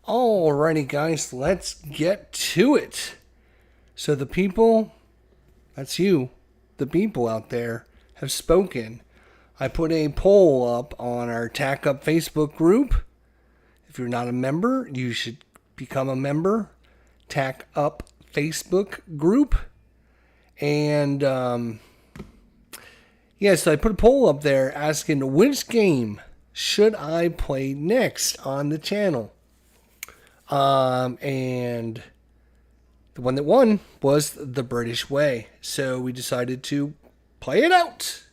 Alrighty, guys, let's get to it. So the people, that's you, the people out there, have spoken. I put a poll up on our Tack Up Facebook group. If you're not a member, you should become a member. Tack Up Facebook group. And, so I put a poll up there asking which game should I play next on the channel. And the one that won was The British Way. So we decided to play it out.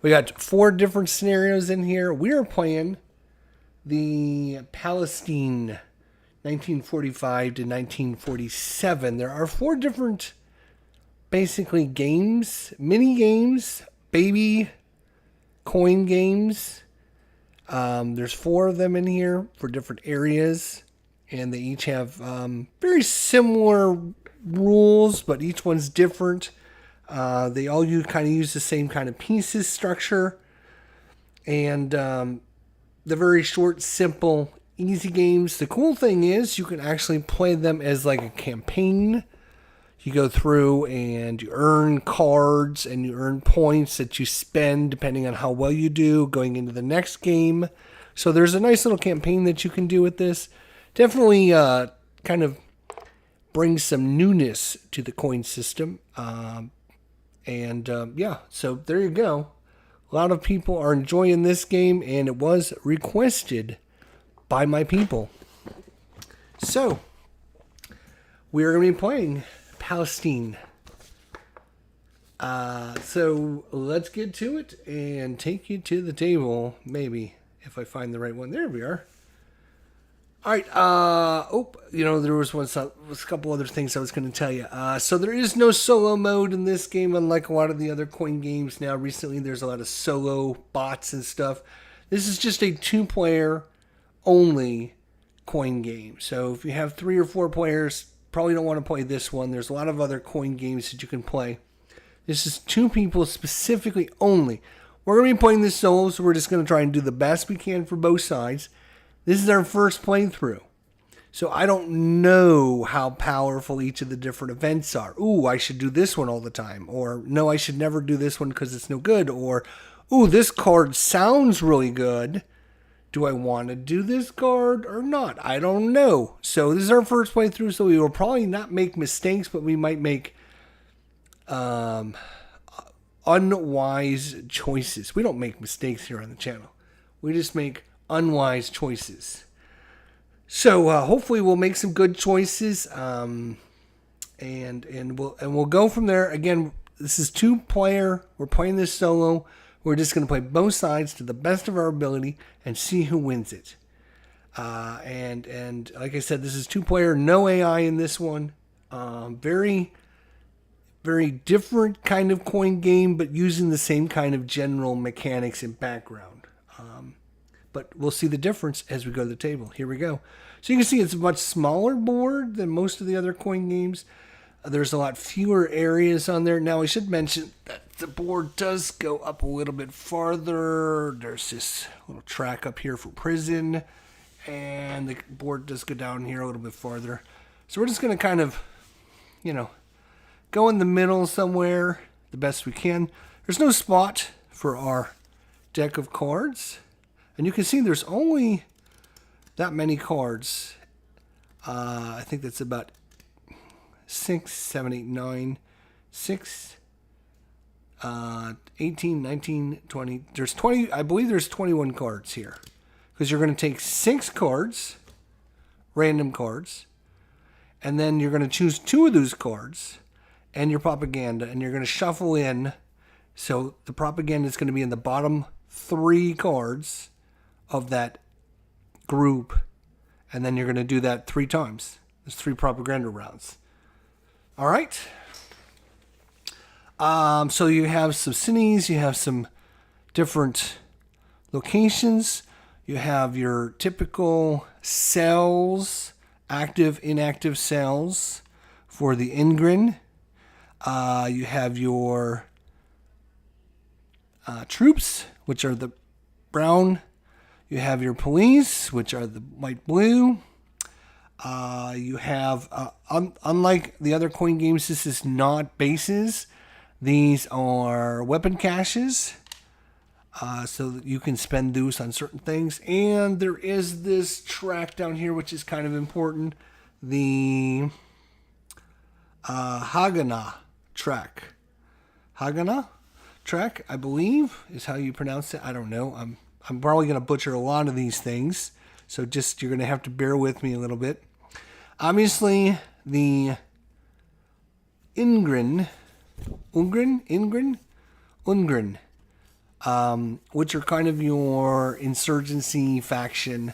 We got 4 different scenarios in here. We are playing the Palestine 1945 to 1947. There are 4 different, basically, games, mini games, baby coin games. There's 4 of them in here for different areas. And they each have very similar rules, but each one's different. They all kind of use the same kind of pieces structure. And the very short, simple, easy games. The cool thing is you can actually play them as like a campaign. You go through and you earn cards and you earn points that you spend depending on how well you do going into the next game. So there's a nice little campaign that you can do with this. Definitely kind of brings some newness to the coin system. So there you go. A lot of people are enjoying this game, and it was requested by my people. So, we are going to be playing Palestine. So, let's get to it and take you to the table, maybe, if I find the right one. There we are. All right, there was a couple other things I was going to tell you. So there is no solo mode in this game, unlike a lot of the other coin games now. Recently, there's a lot of solo bots and stuff. This is just a 2-player only coin game. So if you have 3 or 4 players, probably don't want to play this one. There's a lot of other coin games that you can play. This is 2 people specifically only. We're going to be playing this solo, so we're just going to try and do the best we can for both sides. This is our first playthrough, so I don't know how powerful each of the different events are. Ooh, I should do this one all the time. Or, no, I should never do this one because it's no good. Or, ooh, this card sounds really good. Do I want to do this card or not? I don't know. So this is our first playthrough, so we will probably not make mistakes, but we might make unwise choices. We don't make mistakes here on the channel. We just make unwise choices. So hopefully we'll make some good choices, and we'll go from there. Again, this is 2-player. We're playing this solo. We're just going to play both sides to the best of our ability and see who wins it. And like I said, this is 2-player, no AI in this one. Very, very different kind of coin game, but using the same kind of general mechanics and background. But we'll see the difference as we go to the table. Here we go. So you can see it's a much smaller board than most of the other coin games. There's a lot fewer areas on there. Now, I should mention that the board does go up a little bit farther. There's this little track up here for prison. And the board does go down here a little bit farther. So we're just going to kind of, go in the middle somewhere the best we can. There's no spot for our deck of cards. And you can see there's only that many cards I think that's about 6, 7, 8, 9, 6, 18, 19, 20. There's 20. I believe there's 21 cards here. Because you're going to take 6 cards, random cards, and then you're going to choose 2 of those cards and your propaganda, and you're going to shuffle in. So the propaganda is going to be in the bottom 3 cards of that group, and then you're going to do that 3 times. There's 3 propaganda rounds. All right. So you have some cities, you have some different locations. You have your typical cells, active, inactive cells for the Ingrid. You have your troops, which are the brown. You have your police, which are the light blue. You have, unlike the other coin games, this is not bases. These are weapon caches. So that you can spend those on certain things. And there is this track down here, which is kind of important. The Haganah track. Haganah track, I believe, is how you pronounce it. I don't know. I'm probably going to butcher a lot of these things. So just, you're going to have to bear with me a little bit. Obviously, the Ungrin, which are kind of your insurgency faction.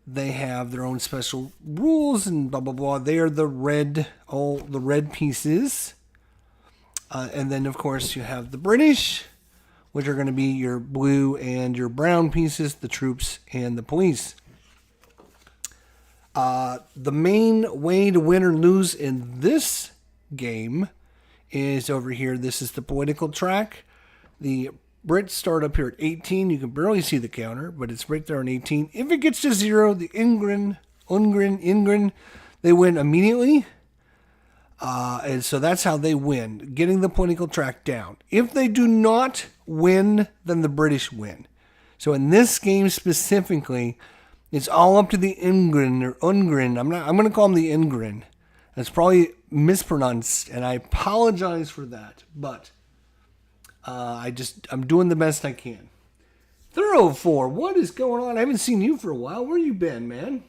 They have their own special rules and blah, blah, blah. They are all the red pieces. And then, of course, you have the British, which are going to be your blue and your brown pieces, the troops and the police. The main way to win or lose in this game is over here. This is the political track. The Brits start up here at 18. You can barely see the counter, but it's right there on 18. If it gets to 0, the Ingrid, they win immediately. And so that's how they win, getting the political track down. If they do not win, then the British win. So in this game specifically, it's all up to the Ingrid or Ungrin. I'm going to call them the Ingrid. It's probably mispronounced, and I apologize for that, but I'm doing the best I can. Thorough4, what is going on? I haven't seen you for a while. Where you been, man?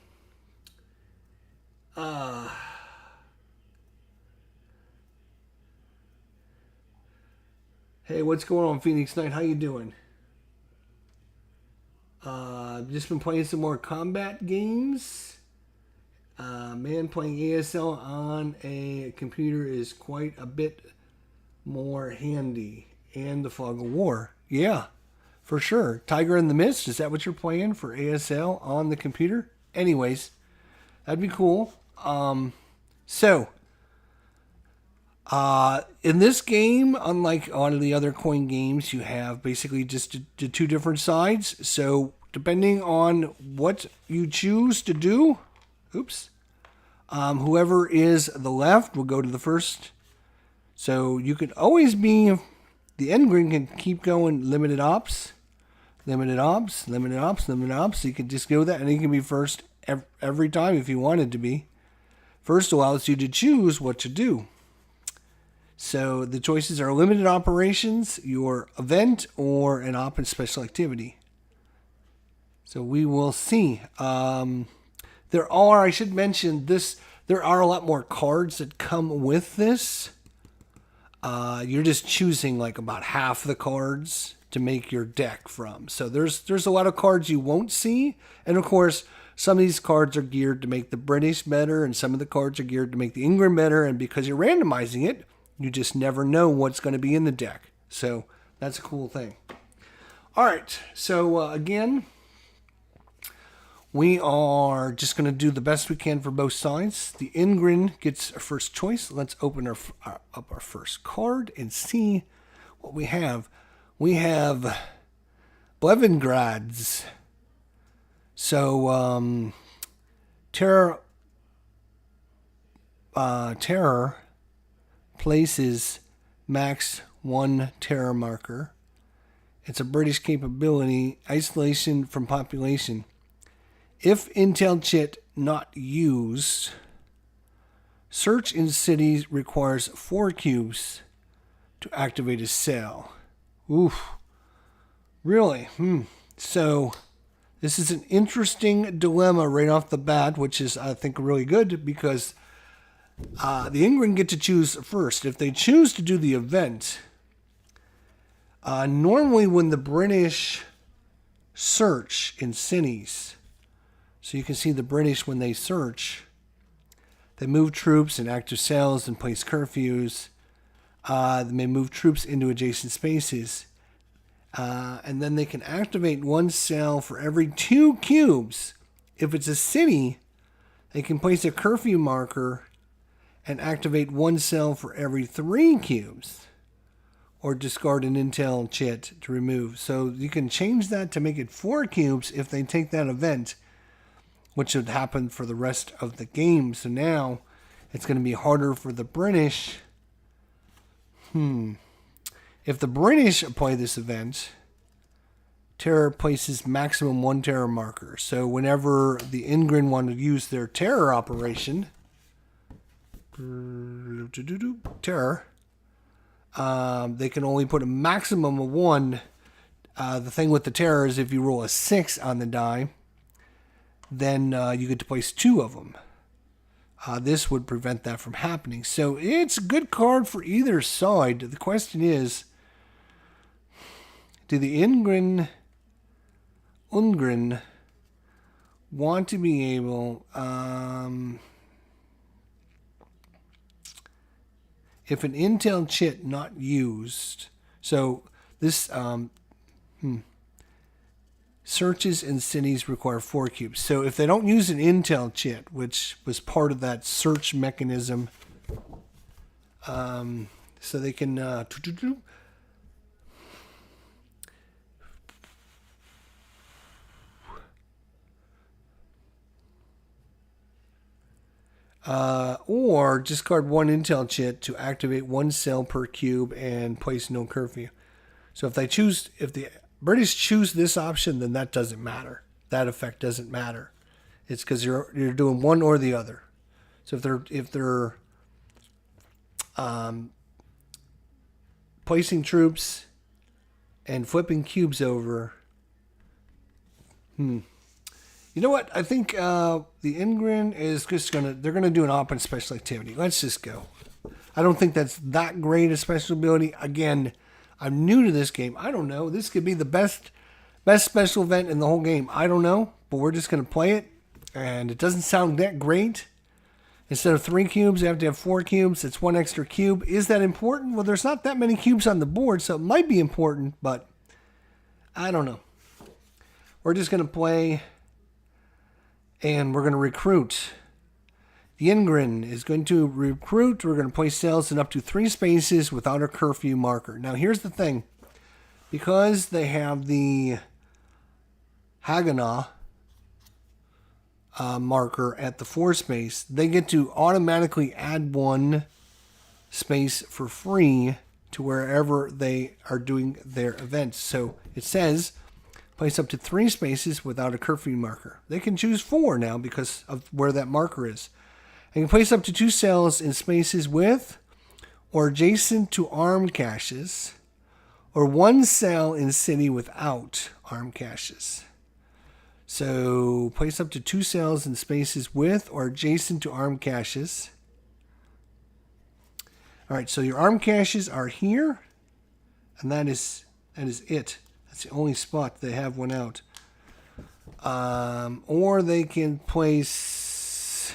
Hey, what's going on, Phoenix Knight? How you doing? Just been playing some more combat games. Man, playing ASL on a computer is quite a bit more handy. And the Fog of War. Yeah, for sure. Tiger in the Mist, is that what you're playing for ASL on the computer? Anyways, that'd be cool. In this game, unlike on the other coin games, you have basically just the 2 different sides. So depending on what you choose to do, whoever is the left will go to the first. So you could always be, the end green can keep going limited ops. So you can just go that, and you can be first every time if you wanted to be. First allows you to choose what to do. So the choices are limited operations, your event, or an op and special activity. So we will see. I should mention this, there are a lot more cards that come with this. You're just choosing like about half the cards to make your deck from. So there's a lot of cards you won't see. And of course, some of these cards are geared to make the British better, and some of the cards are geared to make the England better. And because you're randomizing it, you just never know what's going to be in the deck. So that's a cool thing. All right. So again, we are just going to do the best we can for both sides. The Ingrid gets a first choice. Let's open up our first card and see what we have. We have Blevingrads. So, Terror places max 1 terror marker. It's a British capability, isolation from population. If Intel chip not used, search in cities requires 4 cubes to activate a cell. Oof. Really? So this is an interesting dilemma right off the bat, which is, I think, really good because the England get to choose first. If they choose to do the event, normally when the British search in cities, so you can see the British when they search, they move troops in active cells and place curfews. They may move troops into adjacent spaces. And then they can activate 1 cell for every 2 cubes. If it's a city, they can place a curfew marker and activate 1 cell for every 3 cubes. Or discard an intel chit to remove. So you can change that to make it 4 cubes if they take that event, which would happen for the rest of the game. So now it's going to be harder for the British. If the British play this event, terror places maximum 1 terror marker. So whenever the England want to use their terror operation, terror, they can only put a maximum of 1. The thing with the terror is if you roll a 6 on the die, then you get to place 2 of them. This would prevent that from happening. So it's a good card for either side. The question is, do the Ungren want to be able, if an intel chit not used, so this searches in cities require 4 cubes. So if they don't use an intel chit, which was part of that search mechanism, so they can or discard 1 intel chit to activate 1 cell per cube and place no curfew. So if the British choose this option, then that doesn't matter. That effect doesn't matter. It's because you're doing one or the other. So if they're placing troops and flipping cubes over, you know what? I think the Ingrid is just they're gonna do an open special activity. Let's just go. I don't think that's that great a special ability. Again, I'm new to this game. I don't know. This could be the best special event in the whole game. I don't know, but we're just gonna play it, and it doesn't sound that great. Instead of 3 cubes, you have to have 4 cubes. It's 1 extra cube. Is that important? Well, there's not that many cubes on the board, so it might be important, but I don't know. We're just gonna play. And we're going to recruit. The Ingrid is going to recruit. We're going to place cells in up to 3 spaces without a curfew marker. Now, here's the thing. Because they have the Haganah marker at the 4 space, they get to automatically add 1 space for free to wherever they are doing their events. So it says place up to 3 spaces without a curfew marker. They can choose 4 now because of where that marker is. And can place up to 2 cells in spaces with or adjacent to armed caches, or 1 cell in city without armed caches. So place up to 2 cells in spaces with or adjacent to armed caches. All right, so your armed caches are here, and that is it. That's the only spot they have one out. Or they can place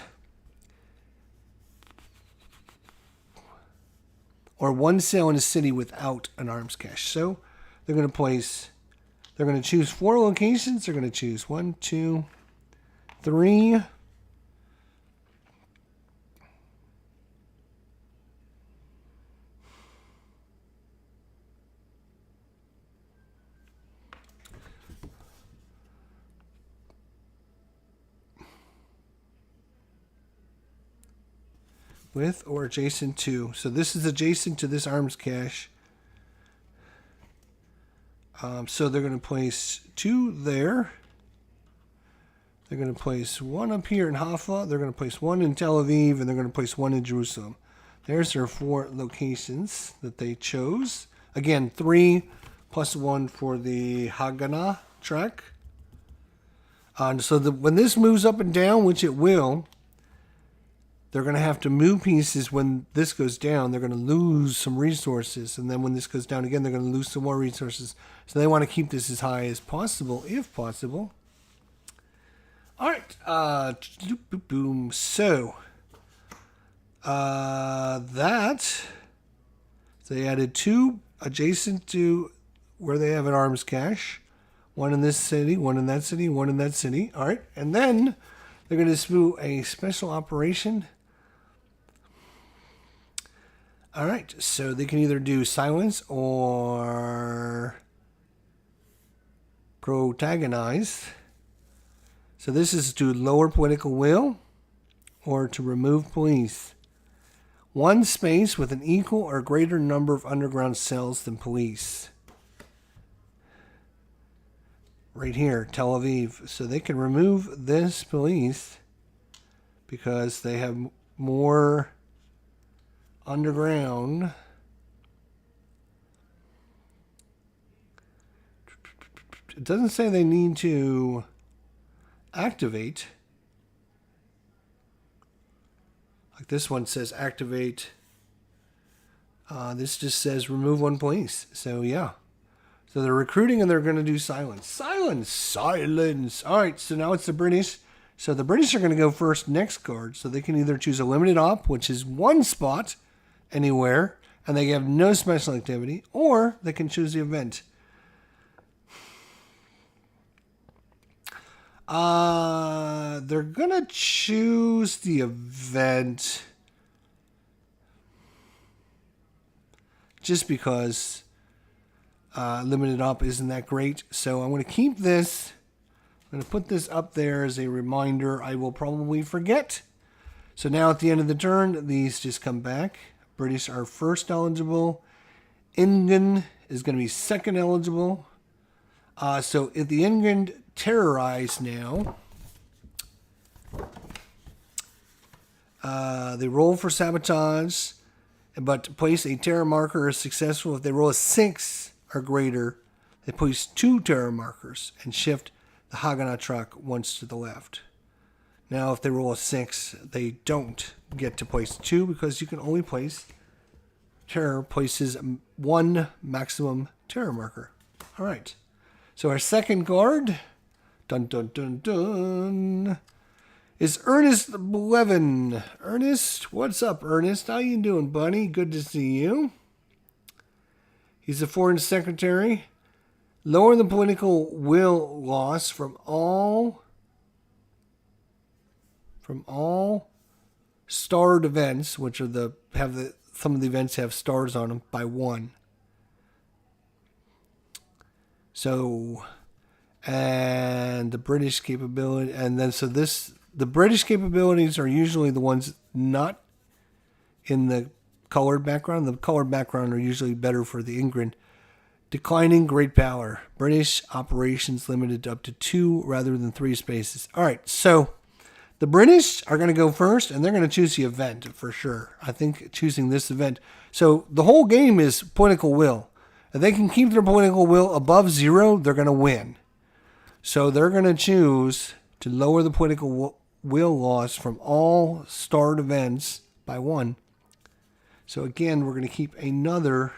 or 1 cell in a city without an arms cache. So they're going to choose 4 locations. They're going to choose 1, 2, 3. With or adjacent to. So this is adjacent to this arms cache. So they're going to place 2 there. They're going to place one up here in Haifa. They're going to place one in Tel Aviv, and they're going to place one in Jerusalem. There's their 4 locations that they chose. Again, 3 plus 1 for the Haganah track. So when this moves up and down, which it will, they're going to have to move pieces. When this goes down, they're going to lose some resources. And then when this goes down again, they're going to lose some more resources. So they want to keep this as high as possible, if possible. All right. Boom. So that they added 2 adjacent to where they have an arms cache. One in this city, one in that city, one in that city. All right. And then they're going to do a special operation. All right. So they can either do silence or protagonize. So this is to lower political will or to remove police. 1 space with an equal or greater number of underground cells than police. Right here, Tel Aviv. So they can remove this police because they have more underground. It doesn't say they need to activate. Like this one says activate. This just says remove 1 police. So yeah. So they're recruiting and they're going to do silence. Silence! Silence! All right, so now it's the British. So the British are going to go first next card. So they can either choose a limited op, which is 1 spot anywhere, and they have no special activity, or they can choose the event. They're going to choose the event just because limited op isn't that great. So I'm going to keep this. I'm going to put this up there as a reminder. I will probably forget. So now at the end of the turn, these just come back. British are first eligible. England is going to be second eligible. So if the England terrorize now, they roll for sabotage, but to place a terror marker is successful. If they roll a 6 or greater, they place 2 terror markers and shift the Haganah truck once to the left. Now, if they roll a 6, they don't get to place 2 because you can only place terror places 1 maximum terror marker. All right. So our second card, dun dun dun dun, is Ernest Blevin. Ernest, what's up, Ernest? How you doing, buddy? Good to see you. He's the Foreign Secretary. Lower the political will loss from all starred events, which are some of the events have stars on them, by 1. So, and the British capability, and then the British capabilities are usually the ones not in the colored background. The colored background are usually better for the England. Declining great power. British operations limited to up to 2 rather than 3 spaces. All right, so the British are going to go first, and they're going to choose the event for sure. I think choosing this event. So the whole game is political will. If they can keep their political will above 0, they're going to win. So they're going to choose to lower the political will loss from all starred events by 1. So again, we're going to keep another.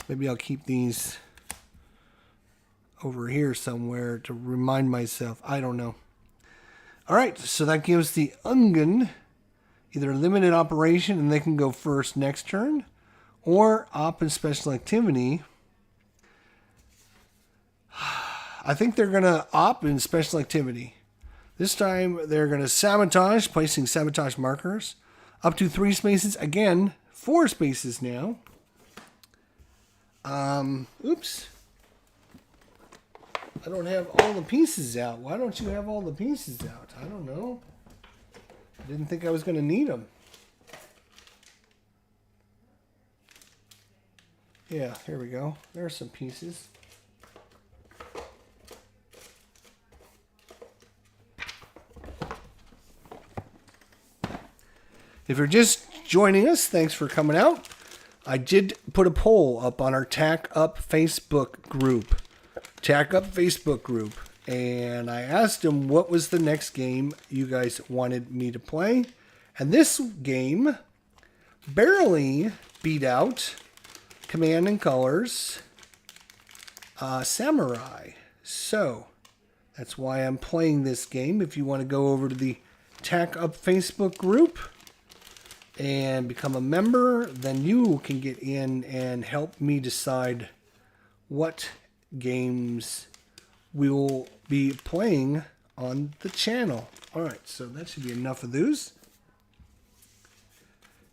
Maybe I'll keep these over here somewhere to remind myself. I don't know. All right, so that gives the Ungen either a limited operation and they can go first next turn, or op and special activity. I think they're going to op in special activity. This time they're going to sabotage, placing sabotage markers up to 3 spaces. Again, 4 spaces now. Oops. I don't have all the pieces out. Why don't you have all the pieces out? I don't know. I didn't think I was going to need them. Yeah, here we go. There are some pieces. If you're just joining us, thanks for coming out. I did put a poll up on our Tack Up Facebook group. And I asked them what was the next game you guys wanted me to play. And this game barely beat out Command and Colors Samurai. So that's why I'm playing this game. If you want to go over to the Tack Up Facebook group and become a member, then you can get in and help me decide what games we will be playing on the channel. All right, so that should be enough of those.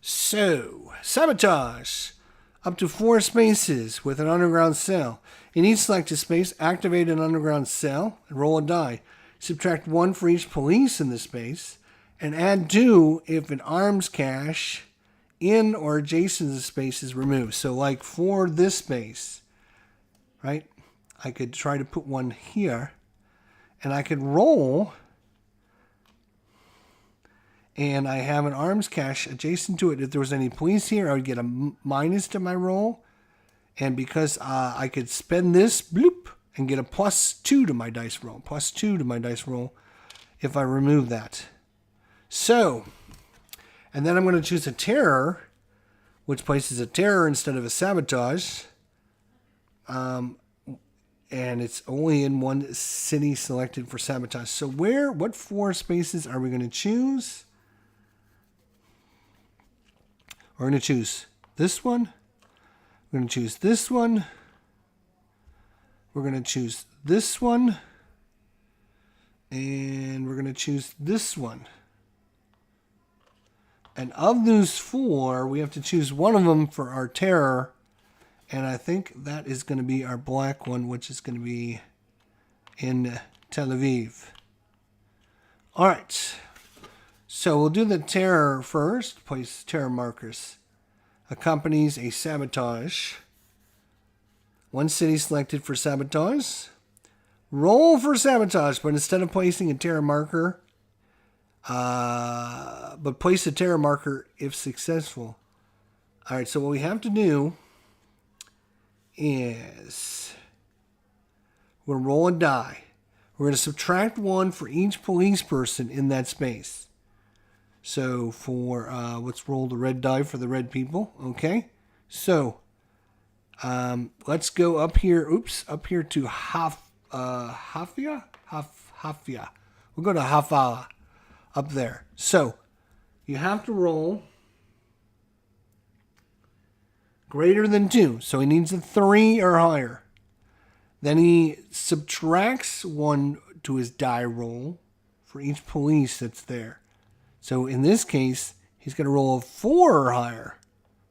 So, Sabotage. Up to 4 spaces with an underground cell. In each selected space, activate an underground cell and roll a die. Subtract 1 for each police in the space, and add 2 if an arms cache in or adjacent to the space is removed. So like for this space, right, I could try to put one here, and I could roll, and I have an arms cache adjacent to it. If there was any police here, I would get a minus to my roll. And because I could spend this, bloop, and get a +2 to my dice roll. +2 to my dice roll if I remove that. So, and then I'm going to choose a terror, which places a terror instead of a sabotage. And it's only in one city selected for sabotage. So what 4 spaces are we going to choose? We're going to choose this one. We're going to choose this one. We're going to choose this one. And we're going to choose this one. And of those 4, we have to choose one of them for our terror. And I think that is going to be our black one, which is going to be in Tel Aviv. All right. So we'll do the terror first. Place terror markers. Accompanies a sabotage. 1 city selected for sabotage. Roll for sabotage, but instead of placing a terror marker, but place a terror marker if successful. All right, so what we have to do is we're going to roll a die. We're going to subtract 1 for each police person in that space. So for, let's roll the red die for the red people. Okay. So, let's go up here. Oops. Up here to Hafia. We'll go to Hafala up there. So you have to roll greater than 2. So he needs a 3 or higher. Then he subtracts 1 to his die roll for each police that's there. So in this case, he's going to roll a 4 or higher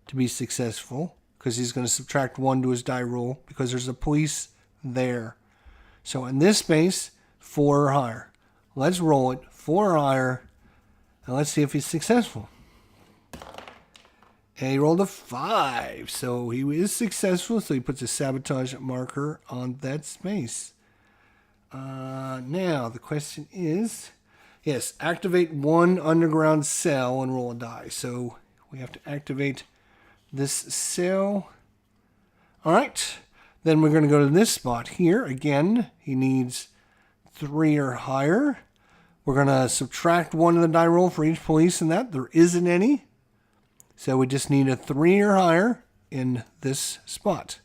to be successful, because he's going to subtract 1 to his die roll because there's a police there. So in this space, 4 or higher. Let's roll it, 4 or higher, and let's see if he's successful. And he rolled a 5, so he is successful. So he puts a sabotage marker on that space. Now the question is, yes, activate 1 underground cell and roll a die. So we have to activate this cell. All right. Then we're going to go to this spot here. Again, he needs 3 or higher. We're going to subtract 1 of the die roll for each police in that. There isn't any. So we just need a 3 or higher in this spot.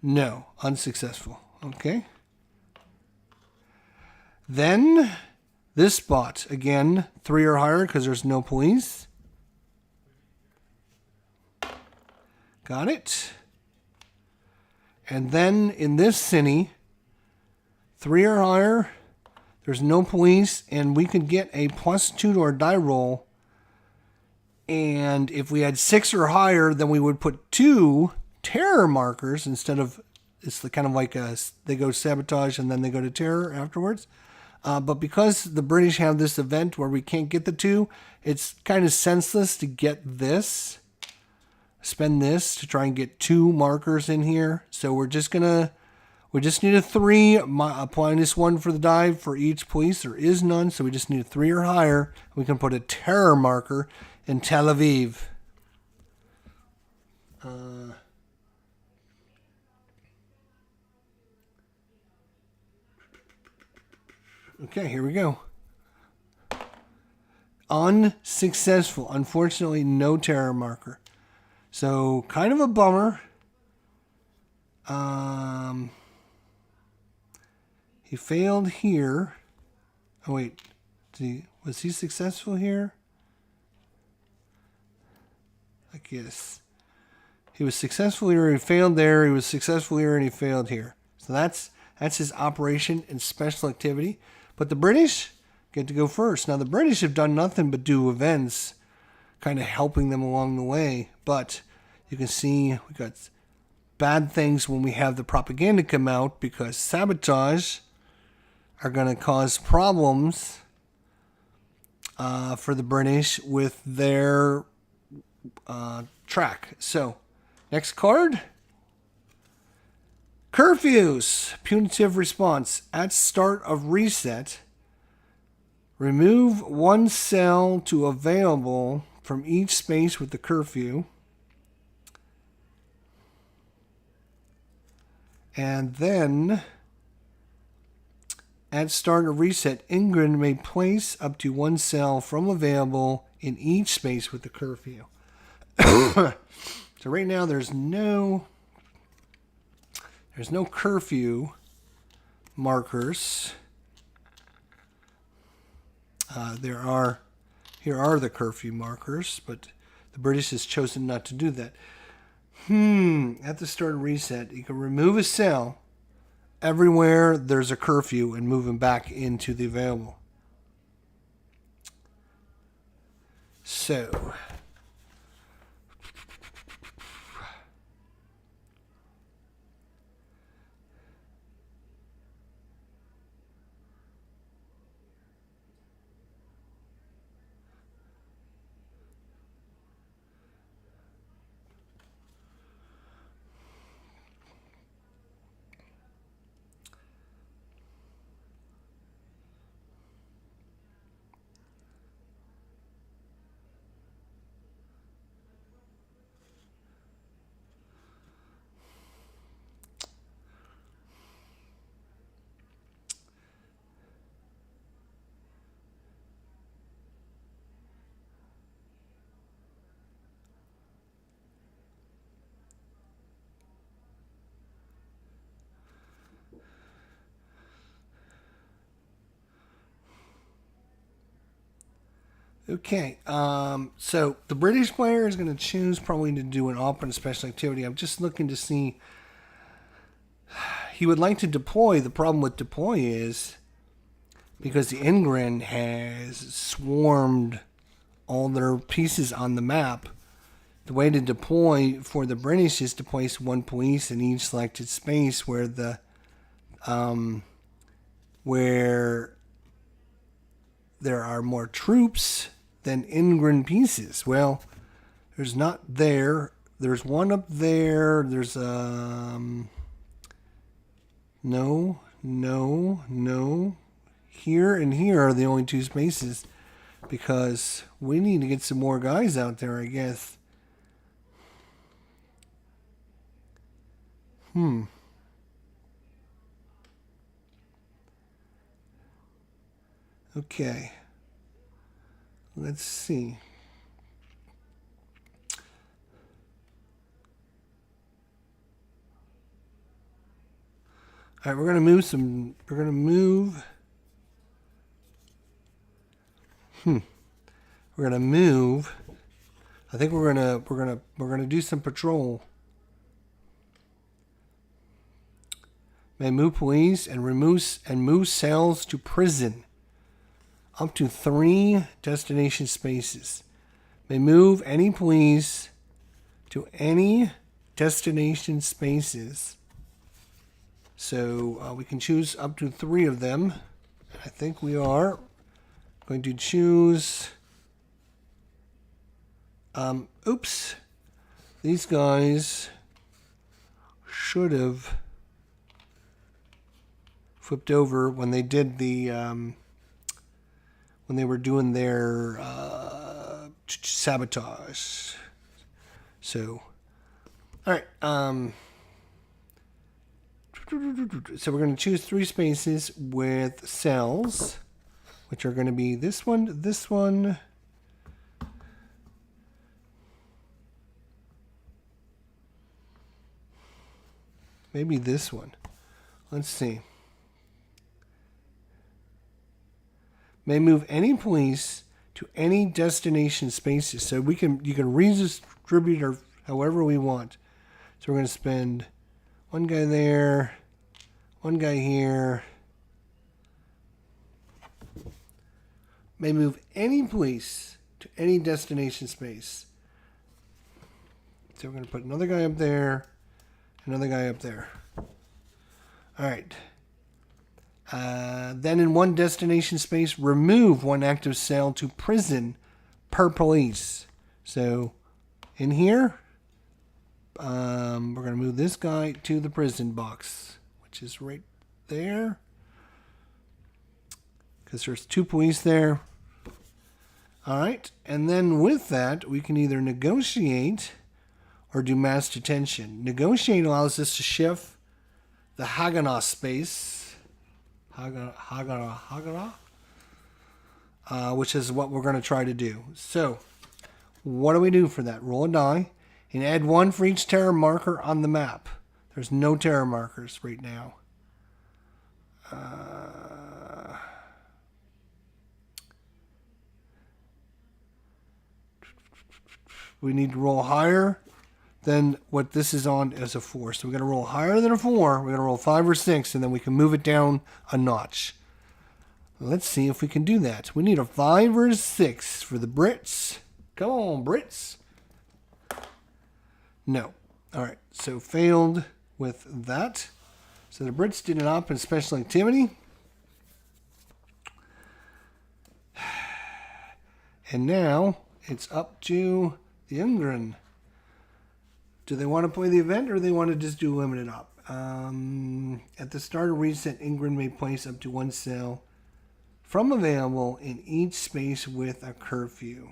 No, unsuccessful. Okay. Then this spot, again, 3 or higher because there's no police. Got it. And then in this city, 3 or higher, there's no police, and we could get a +2 to our die roll. And if we had 6 or higher, then we would put 2 terror markers instead of, it's kind of like they go sabotage and then they go to terror afterwards. But because the British have this event where we can't get the 2, it's kind of senseless to get this. Spend this to try and get 2 markers in here. So we're just going to We just need a 3, minus 1 for the dive for each police. There is none, so we just need a 3 or higher. We can put a terror marker in Tel Aviv. Okay, here we go. Unsuccessful. Unfortunately, no terror marker. So, kind of a bummer. He failed here. Oh, wait. Was he successful here? I guess. He was successful here, he failed there. He was successful here, and he failed here. So that's his operation and special activity. But the British get to go first. Now, the British have done nothing but do events, kind of helping them along the way. But you can see we got bad things when we have the propaganda come out, because Sabotage are going to cause problems for the British with their track. So, next card. Curfews. Punitive response. At start of reset, remove 1 cell to available from each space with the curfew. And then, at start of reset, England may place up to 1 cell from available in each space with the curfew. So right now there's no curfew markers. Here are the curfew markers, but the British has chosen not to do that. At the start of reset, you can remove a cell everywhere there's a curfew and move them back into the available. So, okay, so the British player is going to choose probably to do an open special activity. I'm just looking to see. He would like to deploy. The problem with deploy is because the England has swarmed all their pieces on the map. The way to deploy for the British is to place 1 police in each selected space where where there are more troops than England pieces. Well, there's not there. There's 1 up there. There's no. Here and here are the only 2 spaces because we need to get some more guys out there, I guess. Okay. Let's see. All right, we're gonna move some. We're gonna move. We're gonna move. I think we're gonna do some patrol. May move police and move cells to prison. Up to 3 destination spaces. May move any police to any destination spaces. So we can choose up to 3 of them. I think we are going to choose. Oops. These guys should have flipped over when they did the when they were doing their sabotage. So, all right. So we're going to choose 3 spaces with cells, which are going to be this one, maybe this one. Let's see. May move any police to any destination spaces. So you can redistribute or however we want. So we're going to spend one guy there, one guy here. May move any police to any destination space. So we're going to put another guy up there, another guy up there. All right. Then in one destination space, remove one active cell to prison per police. So in here, we're going to move this guy to the prison box, which is right there. Because there's 2 police there. All right. And then with that, we can either negotiate or do mass detention. Negotiate allows us to shift the Haganah space. Haganah, which is what we're going to try to do. So, what do we do for that? Roll a die and add 1 for each terror marker on the map. There's no terror markers right now. We need to roll higher than what this is on as a 4. So we're going to roll higher than a 4. We're going to roll 5 or 6, and then we can move it down a notch. Let's see if we can do that. We need a 5 or a 6 for the Brits. Come on, Brits. No. All right, so failed with that. So the Brits did not opt in special activity. And now it's up to the England. Do they want to play the event or do they want to just do limited op? At the start of reset, England may place up to 1 cell from available in each space with a curfew.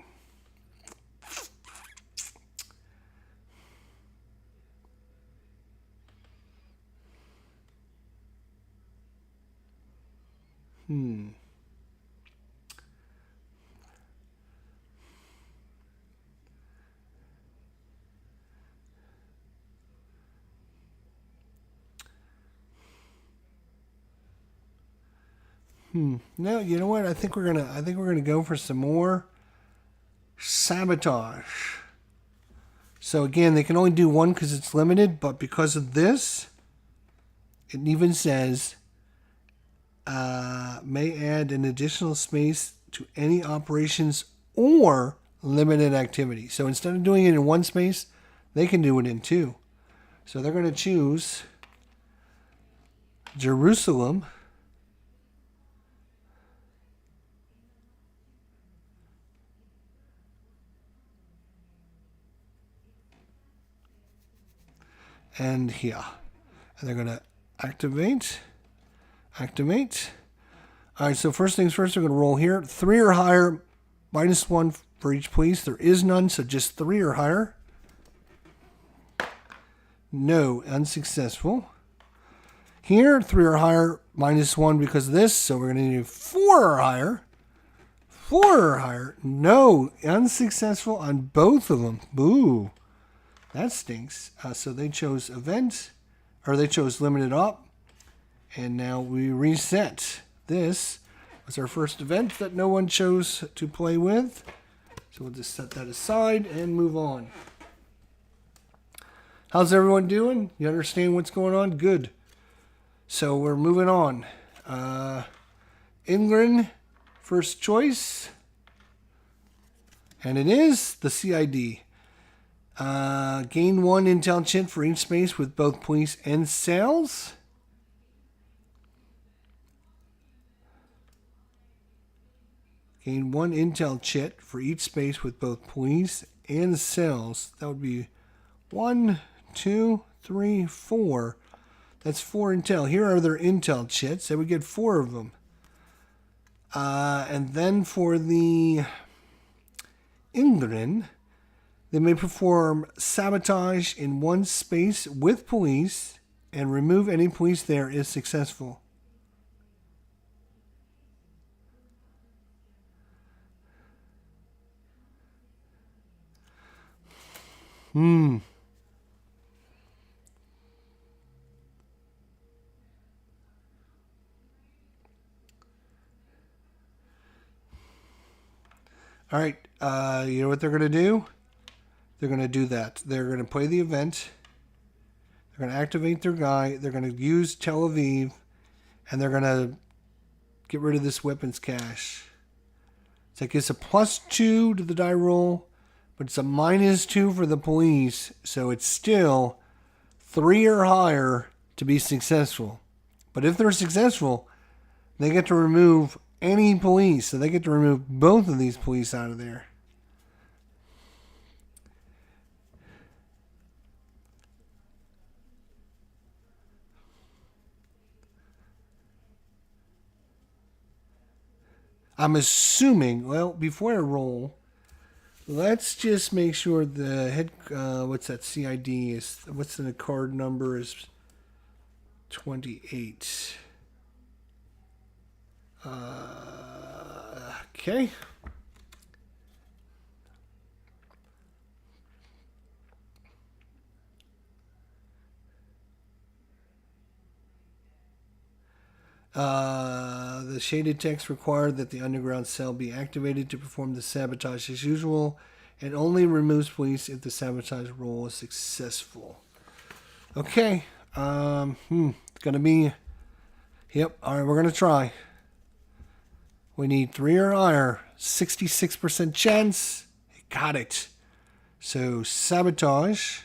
No, you know what? I think we're gonna go for some more sabotage. So again, they can only do 1 because it's limited, but because of this, it even says may add an additional space to any operations or limited activity. So instead of doing it in 1 space, they can do it in 2. So they're going to choose Jerusalem. And here. And they're going to activate. All right, so first things first, we're going to roll here. 3 or higher, -1 for each police. There is none, so just 3 or higher. No, unsuccessful. Here, 3 or higher, -1 because of this, so we're going to do 4 or higher. 4 or higher. No, unsuccessful on both of them. Boo. That stinks. So they chose event, or they chose limited op. And now we reset. This was our first event that no one chose to play with. So we'll just set that aside and move on. How's everyone doing? You understand what's going on? Good. So we're moving on. England, first choice. And it is the CID. Gain 1 intel chit for each space with both police and sales. Gain 1 intel chit for each space with both police and sales. That would be 1, 2, 3, 4. That's 4 intel. Here are their intel chits. So we get 4 of them. And then for the Ingrid, they may perform sabotage in one space with police and remove any police there if successful. All right, you know what they're going to do? They're going to do that. They're going to play the event. They're going to activate their guy. They're going to use Tel Aviv. And they're going to get rid of this weapons cache. So it gives a +2 to the die roll, but it's a -2 for the police. So it's still 3 or higher to be successful. But if they're successful, they get to remove any police. So they get to remove both of these police out of there. I'm assuming, well, before I roll, let's just make sure the head, what's that CID is, what's the card number is 28. Okay. The shaded text required that the underground cell be activated to perform the sabotage as usual, and only removes police if the sabotage roll is successful. Okay. It's gonna be. Yep. All right, we're gonna try. We need 3 or higher. 66% chance. Got it. So sabotage,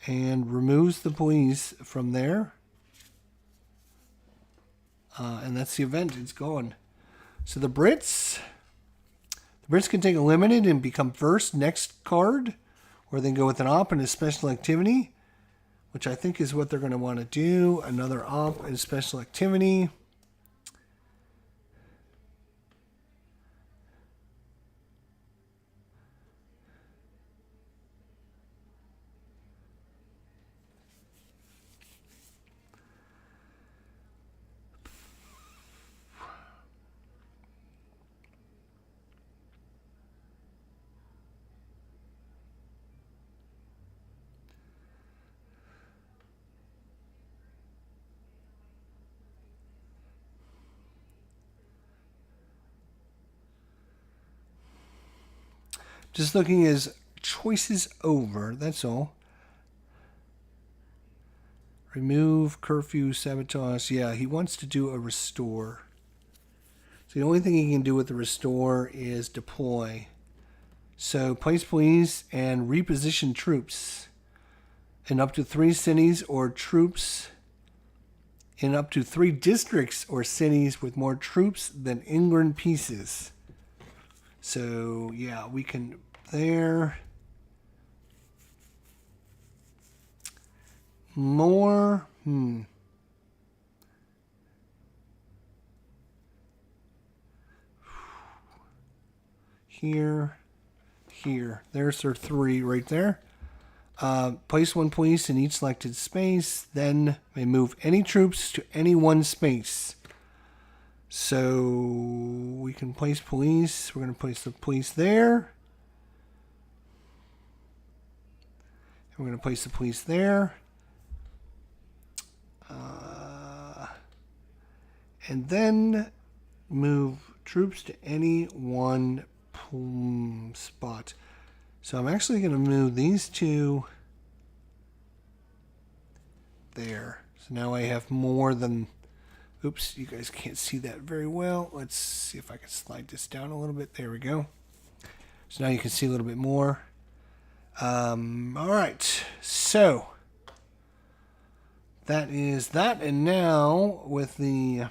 and removes the police from there. And that's the event. It's gone. So the Brits can take a limited and become first next card, or they can go with an op and a special activity, which I think is what they're going to want to do. Another op and special activity. Just looking as choices over, that's all. Remove, curfew, sabotage. Yeah, he wants to do a restore. So the only thing he can do with the restore is deploy. So place police and reposition troops in up to 3 cities or troops in up to 3 districts or cities with more troops than England pieces. So, yeah, we can there. More. Here. There's our 3 right there. Place 1 police in each selected space. Then may move any troops to any one space. So we can place police. We're going to place the police there. And we're going to place the police there. And then move troops to any one spot. So I'm actually going to move these 2 there. So now I have more than... Oops, you guys can't see that very well. Let's see if I can slide this down a little bit. There we go. So now you can see a little bit more. All right. So that is that. And now with the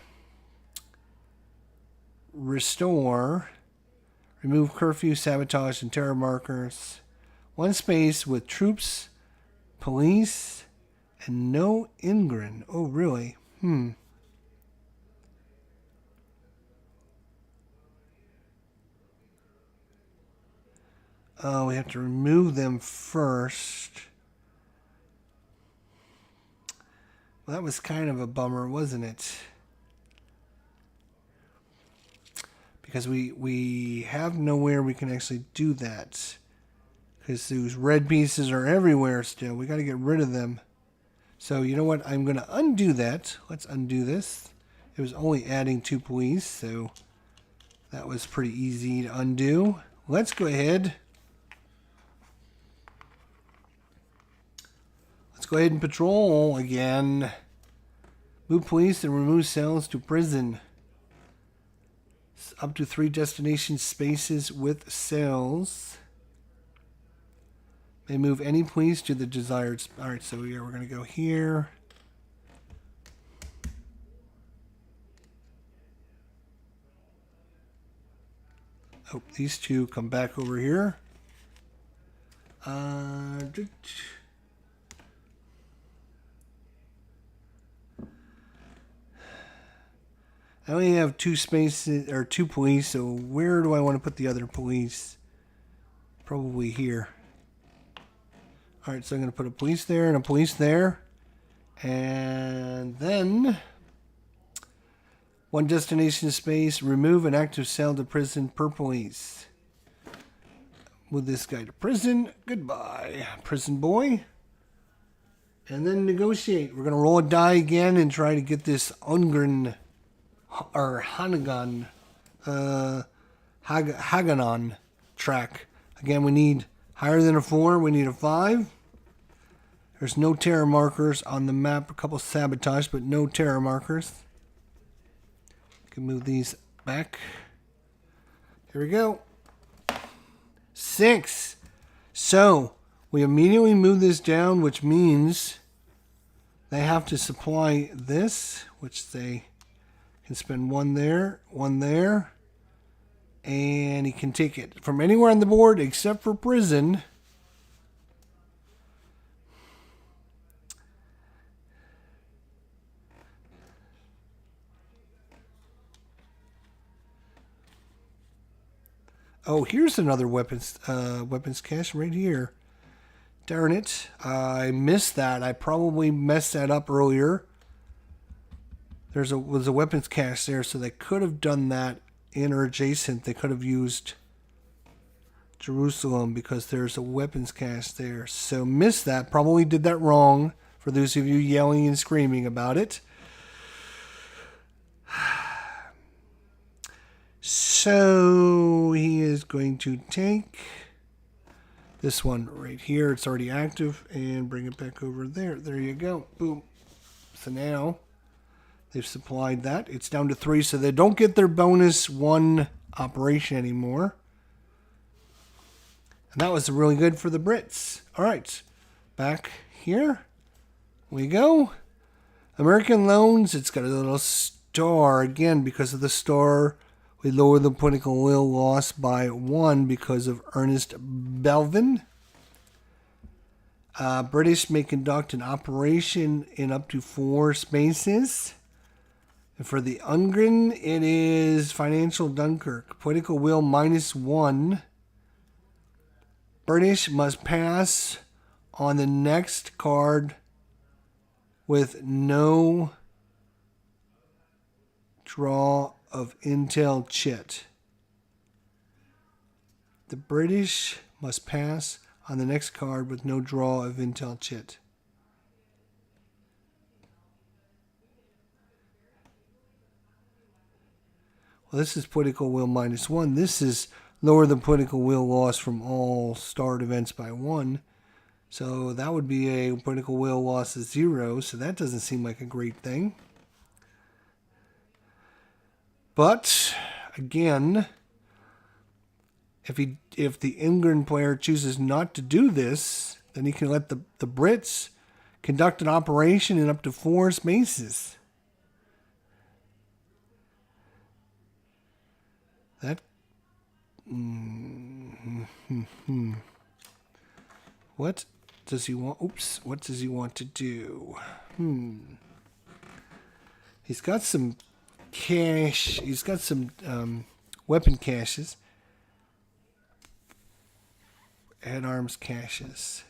restore, remove curfew, sabotage, and terror markers. 1 space with troops, police, And no Ingrid. Oh, really? Oh, we have to remove them first. Well, that was kind of a bummer, wasn't it? Because we have nowhere we can actually do that. Because those red pieces are everywhere still. We got to get rid of them. So you know what? I'm going to undo that. Let's undo this. It was only adding 2 police, so that was pretty easy to undo. Let's go ahead. Let's go ahead and patrol again. Move police and remove cells to prison. Up to 3 destination spaces with cells. May move any police to the desired. Alright, so yeah, we're going to go here. Oh, these 2 come back over here. I only have 2 spaces, or 2 police, so where do I want to put the other police? Probably here. Alright, so I'm going to put a police there and a police there. And then 1 destination space, remove an active cell to prison per police. Move this guy to prison. Goodbye, prison boy. And then negotiate. We're going to roll a die again and try to get this Ungren or Haganon track. Again, we need higher than a 4. We need a 5. There's no terror markers on the map. A couple sabotage, but no terror markers. Can move these back. Here we go. 6. So we immediately move this down, which means they have to supply this, which they can spend 1 there, 1 there, and he can take it from anywhere on the board except for prison. Oh, here's another weapons cache right here. Darn it. I missed that. I probably messed that up earlier. Was a weapons cache there, so they could have done that in or adjacent. They could have used Jerusalem because there's a weapons cache there. So missed that. Probably did that wrong for those of you yelling and screaming about it. So he is going to take this one right here. It's already active, and bring it back over there. There you go. Boom. So now they've supplied that. It's down to 3, so they don't get their bonus 1 operation anymore. And that was really good for the Brits. All right. Back here we go. American loans. It's got a little star. Again, because of the star, we lower the political will loss by 1 because of Ernest Belvin. British may conduct an operation in up to 4 spaces. And for the Ungren, it is Financial Dunkirk. Political will -1. British must pass on the next card with no draw of intel chit. The British must pass on the next card with no draw of intel chit. Well, this is political will -1. This is lower the political will loss from all starred events by 1. So that would be a political will loss of 0. So that doesn't seem like a great thing. But again, if the England player chooses not to do this, then he can let the Brits conduct an operation in up to 4 spaces. That what does he want? Oops. What does he want to do? He's got some cash. He's got some weapon caches. Add arms caches.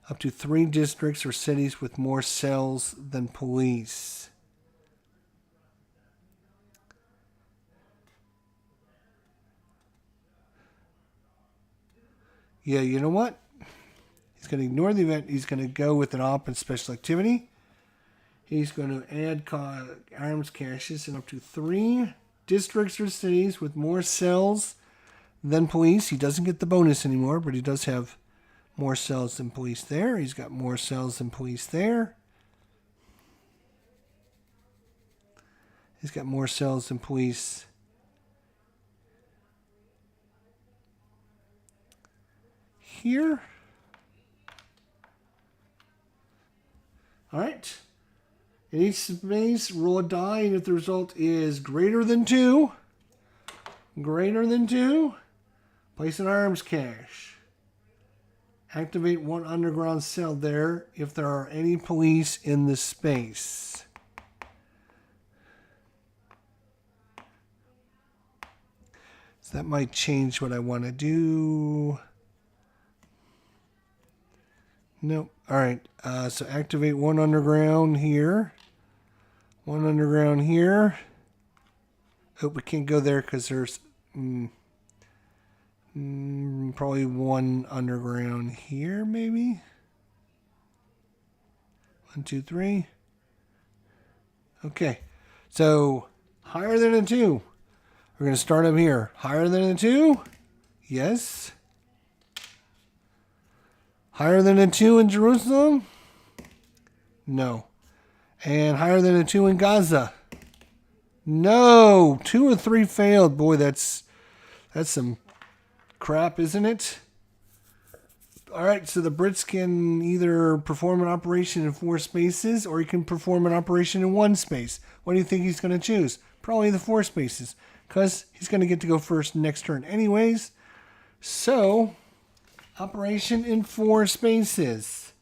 Up to 3 districts or cities with more cells than police. Yeah, you know what? He's going to ignore the event. He's going to go with an op and special activity. He's going to add arms caches in up to 3 districts or cities with more cells than police. He doesn't get the bonus anymore, but he does have more cells than police there. He's got more cells than police there. He's got more cells than police here. All right. In each space, roll a die, and if the result is greater than 2, place an arms cache. Activate 1 underground cell there if there are any police in the space. So that might change what I want to do. Nope. All right. So activate 1 underground here. 1 underground here. Oh, we can't go there because there's probably 1 underground here, maybe. 1, 2, 3. Okay. So higher than a 2. We're going to start up here. Higher than a 2? Yes. Higher than a 2 in Jerusalem? No. And higher than a 2 in Gaza? No. 2 or 3 failed. Boy, that's some crap, isn't it? All right, so the Brits can either perform an operation in 4 spaces or he can perform an operation in 1 space. What do you think he's going to choose? Probably the 4 spaces because he's going to get to go first next turn anyways. So, operation in 4 spaces.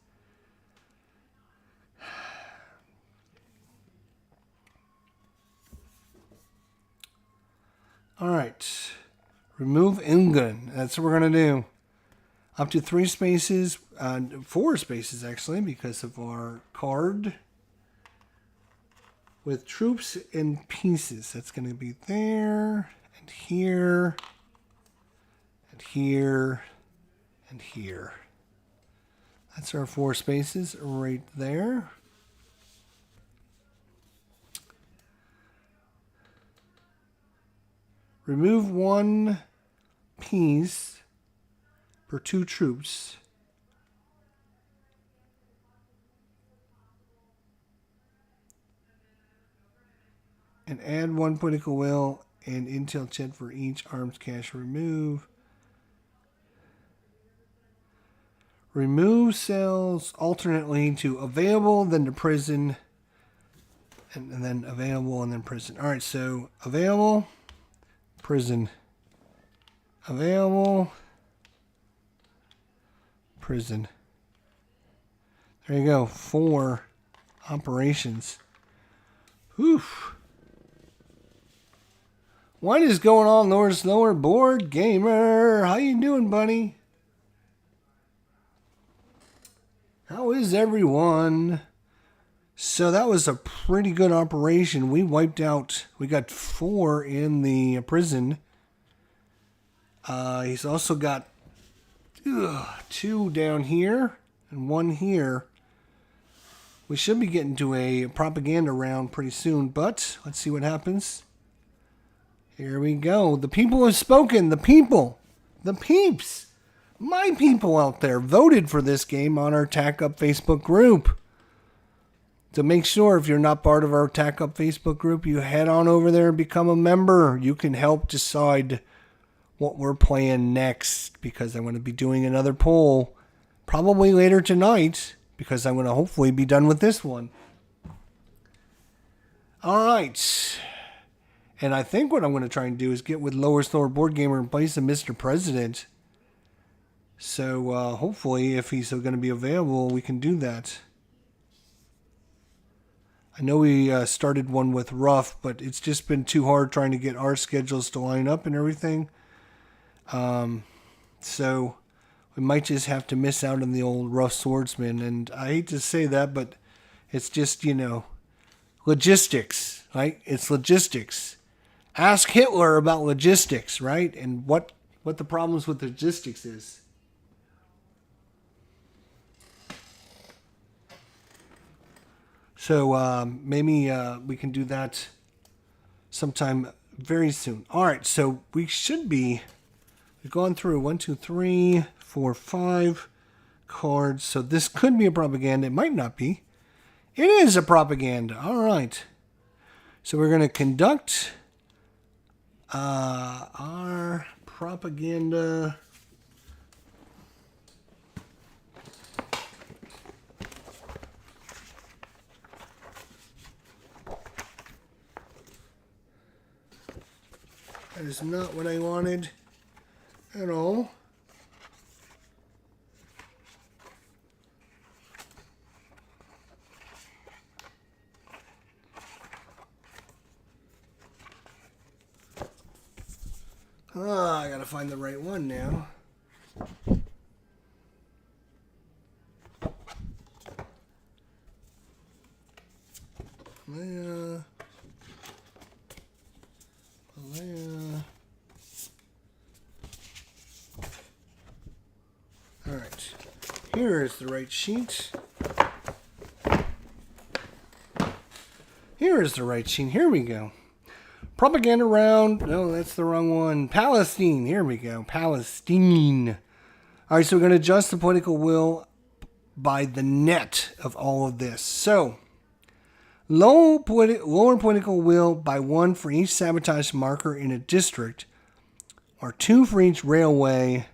All right. Remove England. That's what we're going to do. Up to 3 spaces, 4 spaces actually, because of our card. With troops in pieces. That's going to be there, and here, and here, and here. That's our 4 spaces right there. Remove 1 piece per 2 troops. And add 1 political will and intel check for each arms cache remove. Remove cells alternately to available, then to prison, and then available, and then prison. All right, so available, prison, available, prison. There you go, 4 operations. Oof. What is going on, Lord Slower Board Gamer? How you doing, buddy? How is everyone? So that was a pretty good operation. We wiped out, we got 4 in the prison. He's also got 2 down here and 1 here. We should be getting to a propaganda round pretty soon, but let's see what happens. Here we go. The people have spoken. The people. The peeps. My people out there voted for this game on our Tack Up Facebook group. So make sure if you're not part of our Tack Up Facebook group, you head on over there and become a member. You can help decide what we're playing next because I'm going to be doing another poll probably later tonight because I'm going to hopefully be done with this one. All right. And I think what I'm going to try and do is get with Lower Slower Board Gamer and play some Mr. President. So hopefully, if he's going to be available, we can do that. I know we started one with Ruff, but it's just been too hard trying to get our schedules to line up and everything. So we might just have to miss out on the old Rough Swordsman. And I hate to say that, but it's just, logistics, right? It's logistics. Ask Hitler about logistics, right? And what the problems with logistics is. So maybe we can do that sometime very soon. All right, so we've gone through 1, 2, 3, 4, 5 cards. So this could be a propaganda. It might not be. It is a propaganda. All right. So we're going to conduct our propaganda. That is not what I wanted at all. I gotta find the right one now. All right, here is the right sheet. Here is the right sheet. Here we go. Propaganda round. No, that's the wrong one. Palestine. Here we go. Palestine. All right, so we're going to adjust the political will by the net of all of this. So, lower political will by 1 for each sabotage marker in a district, or 2 for each railway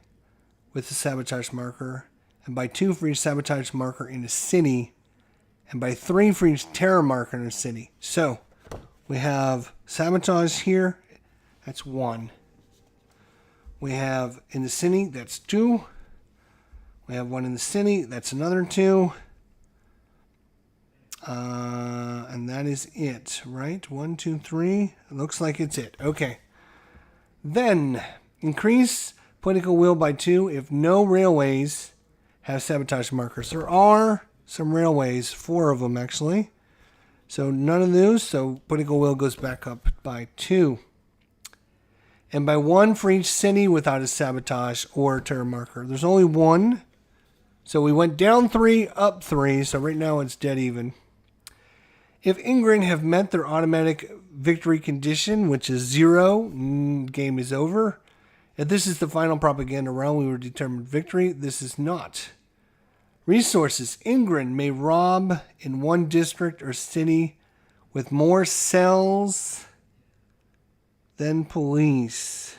with a sabotage marker, and by 2 for each sabotage marker in a city, and by 3 for each terror marker in a city. So, we have sabotage here, that's 1. We have in the city, that's 2. We have 1 in the city, that's another 2. And that is it, right? 1, 2, 3. It looks like it's it. Okay. Then, increase political will by 2 if no railways have sabotage markers. There are some railways, 4 of them actually. So none of those, so political will goes back up by 2. And by 1 for each city without a sabotage or terror marker. There's only 1. So we went down 3, up 3, so right now it's dead even. If England have met their automatic victory condition, which is 0, game is over. If this is the final propaganda round, we will determine victory. This is not. Resources. England may rob in one district or city with more cells than police.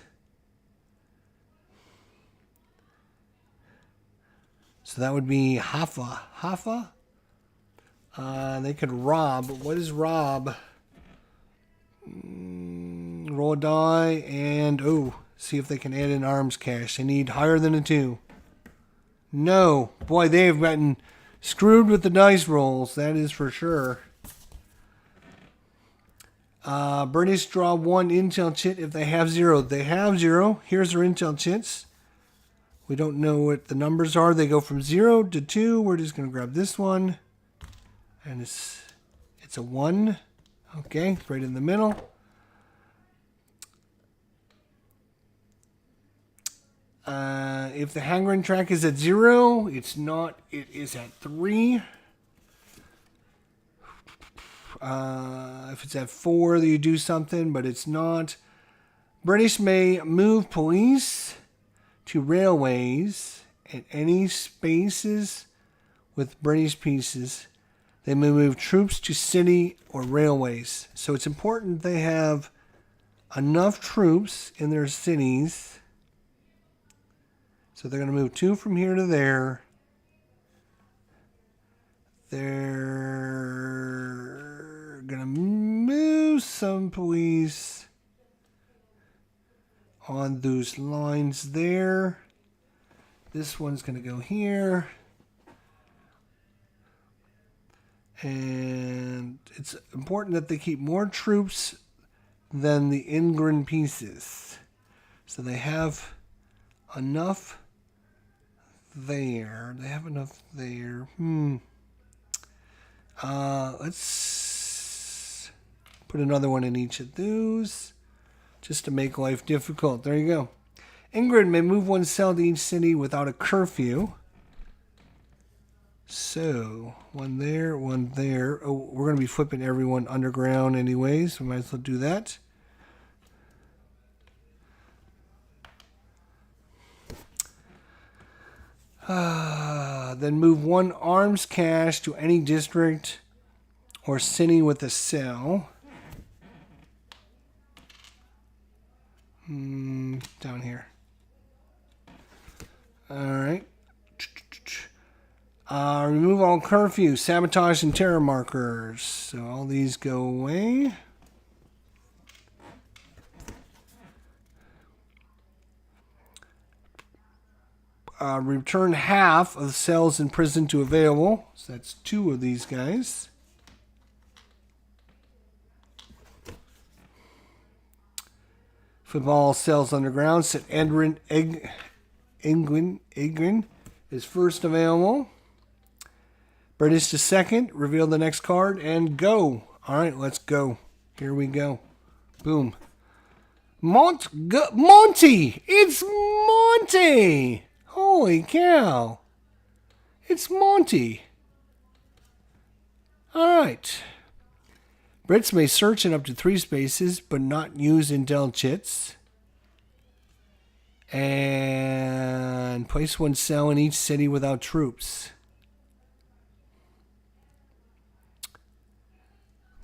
So that would be Haifa. Haifa? They could rob. What is rob? Roll a die and, see if they can add in arms cache. They need higher than a 2. No. Boy, they have gotten screwed with the dice rolls. That is for sure. British draw 1 intel chit if they have 0. They have 0. Here's their intel chits. We don't know what the numbers are. They go from 0 to 2. We're just going to grab this one. And it's a 1. Okay, right in the middle. If the hangman track is at 0, it's not. It is at 3. If it's at 4, you do something, but it's not. British may move police to railways and any spaces with British pieces. They may move troops to city or railways. So it's important they have enough troops in their cities. So they're going to move 2 from here to there. They're going to move some police on those lines there. This one's going to go here. And it's important that they keep more troops than the Ingrid pieces. So they have enough there. They have enough there. Let's put another one in each of those just to make life difficult. There you go. Ingrid may move one cell to each city without a curfew. So, one there, one there. Oh, we're going to be flipping everyone underground anyways. We might as well do that. Then move one arms cache to any district or city with a cell. Down here. Alright. Remove all curfew, sabotage, and terror markers. So all these go away. Return half of the cells in prison to available. So that's 2 of these guys. Football cells underground. Set Egrin is first available. British to second. Reveal the next card and go. All right, let's go. Here we go. Boom. Monty! It's Monty! Holy cow. It's Monty. All right. Brits may search in up to 3 spaces, but not use intel chits. And place one cell in each city without troops.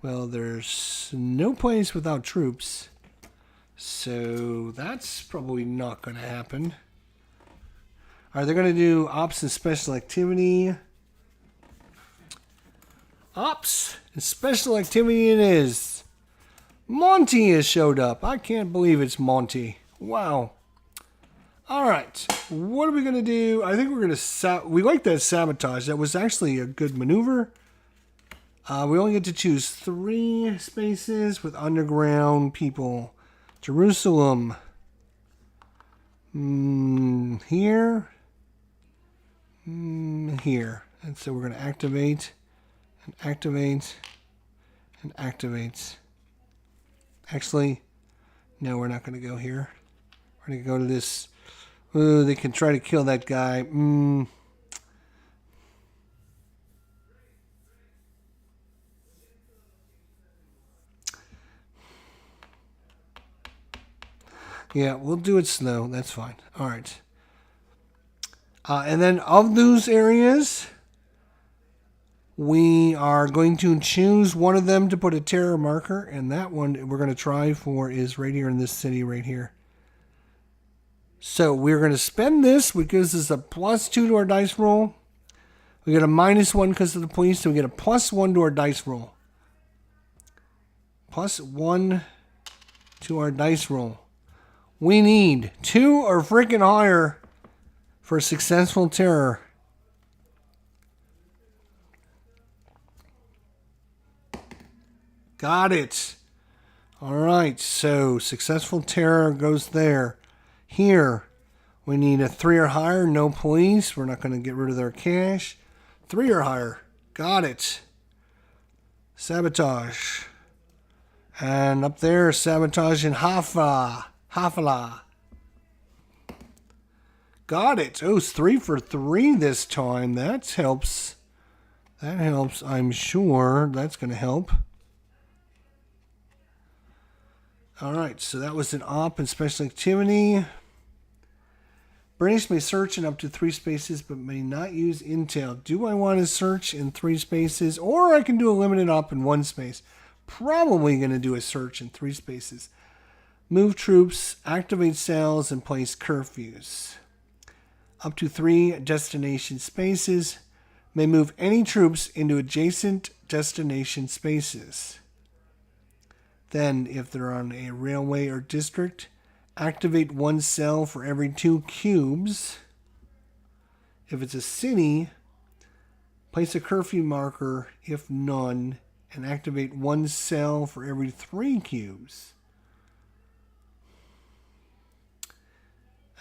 Well, there's no place without troops. So that's probably not going to happen. All right, they're going to do ops and special activity. Ops and special activity it is. Monty has showed up. I can't believe it's Monty. Wow. All right, what are we going to do? I think we're going to... We like that sabotage. That was actually a good maneuver. We only get to choose 3 spaces with underground people. Jerusalem. Here. Here. And so we're going to activate and activate and activate. Actually, no, we're not going to go here. We're going to go to this. Oh, they can try to kill that guy. Yeah, we'll do it slow. That's fine. All right. And then of those areas, we are going to choose one of them to put a terror marker. And that one we're going to try for is right here in this city right here. So we're going to spend this because this is a +2 to our dice roll. We get a -1 because of the police. So we get a +1 to our dice roll. +1 to our dice roll. We need 2 or freaking higher for successful terror. Got it. All right, so successful terror goes there. Here, we need a 3 or higher, no police. We're not going to get rid of their cash. 3 or higher. Got it. Sabotage. And up there, sabotage in Hafala. Got it. Oh, it's 3 for 3 this time. That helps. That helps, I'm sure. That's going to help. All right, so that was an op and special activity. British may search in up to 3 spaces, but may not use intel. Do I want to search in 3 spaces, or I can do a limited op in 1 space? Probably going to do a search in 3 spaces. Move troops, activate cells, and place curfews. Up to 3 destination spaces. May move any troops into adjacent destination spaces. Then, if they're on a railway or district, activate 1 cell for every 2 cubes. If it's a city, place a curfew marker, if none, and activate 1 cell for every 3 cubes.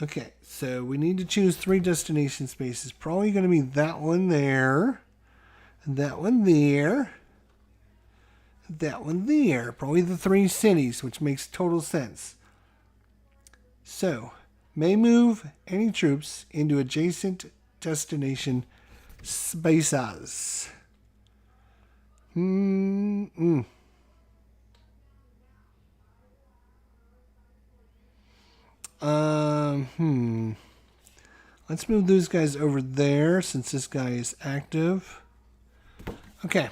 Okay, so we need to choose 3 destination spaces. Probably going to be that one there, that one there, that one there. Probably the 3 cities, which makes total sense. So, may move any troops into adjacent destination spaces. Let's move those guys over there since this guy is active. Okay.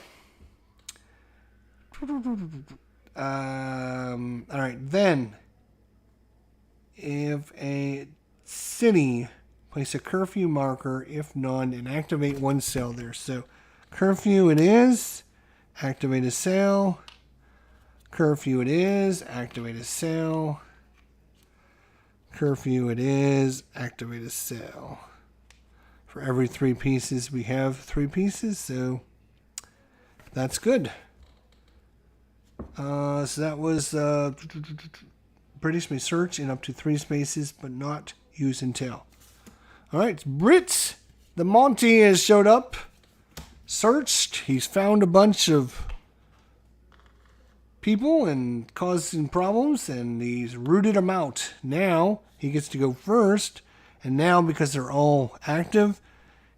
Alright, then. If a city, place a curfew marker, if none, and activate 1 cell there. So, curfew it is. Activate a cell. Curfew it is. Activate a cell. Curfew it is. Activate a cell. For every 3 pieces, we have 3 pieces, so that's good. So that was British may search in up to 3 spaces, but not use until. Alright, Brits. The Monty has showed up. Searched. He's found a bunch of people and causing problems, and he's rooted them out. Now he gets to go first, and now because they're all active,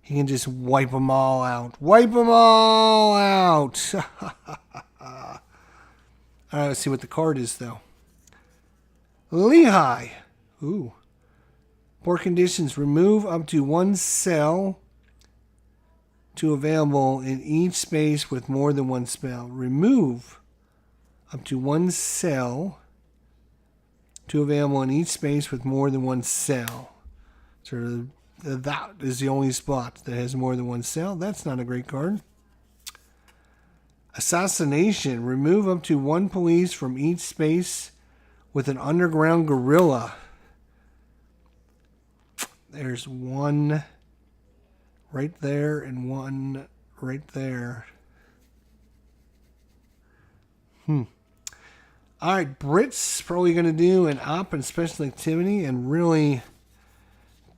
he can just wipe them all out. Wipe them all out. Alright, let's see what the card is, though. Lehigh. Ooh. Poor conditions. Remove up to 1 cell to available in each space with more than 1 spell. Remove up to 1 cell to available in each space with more than 1 cell. So that is the only spot that has more than 1 cell. That's not a great card. Assassination. Remove up to 1 police from each space with an underground guerrilla. There's 1 right there and 1 right there. Alright, Brits probably going to do an op and special activity and really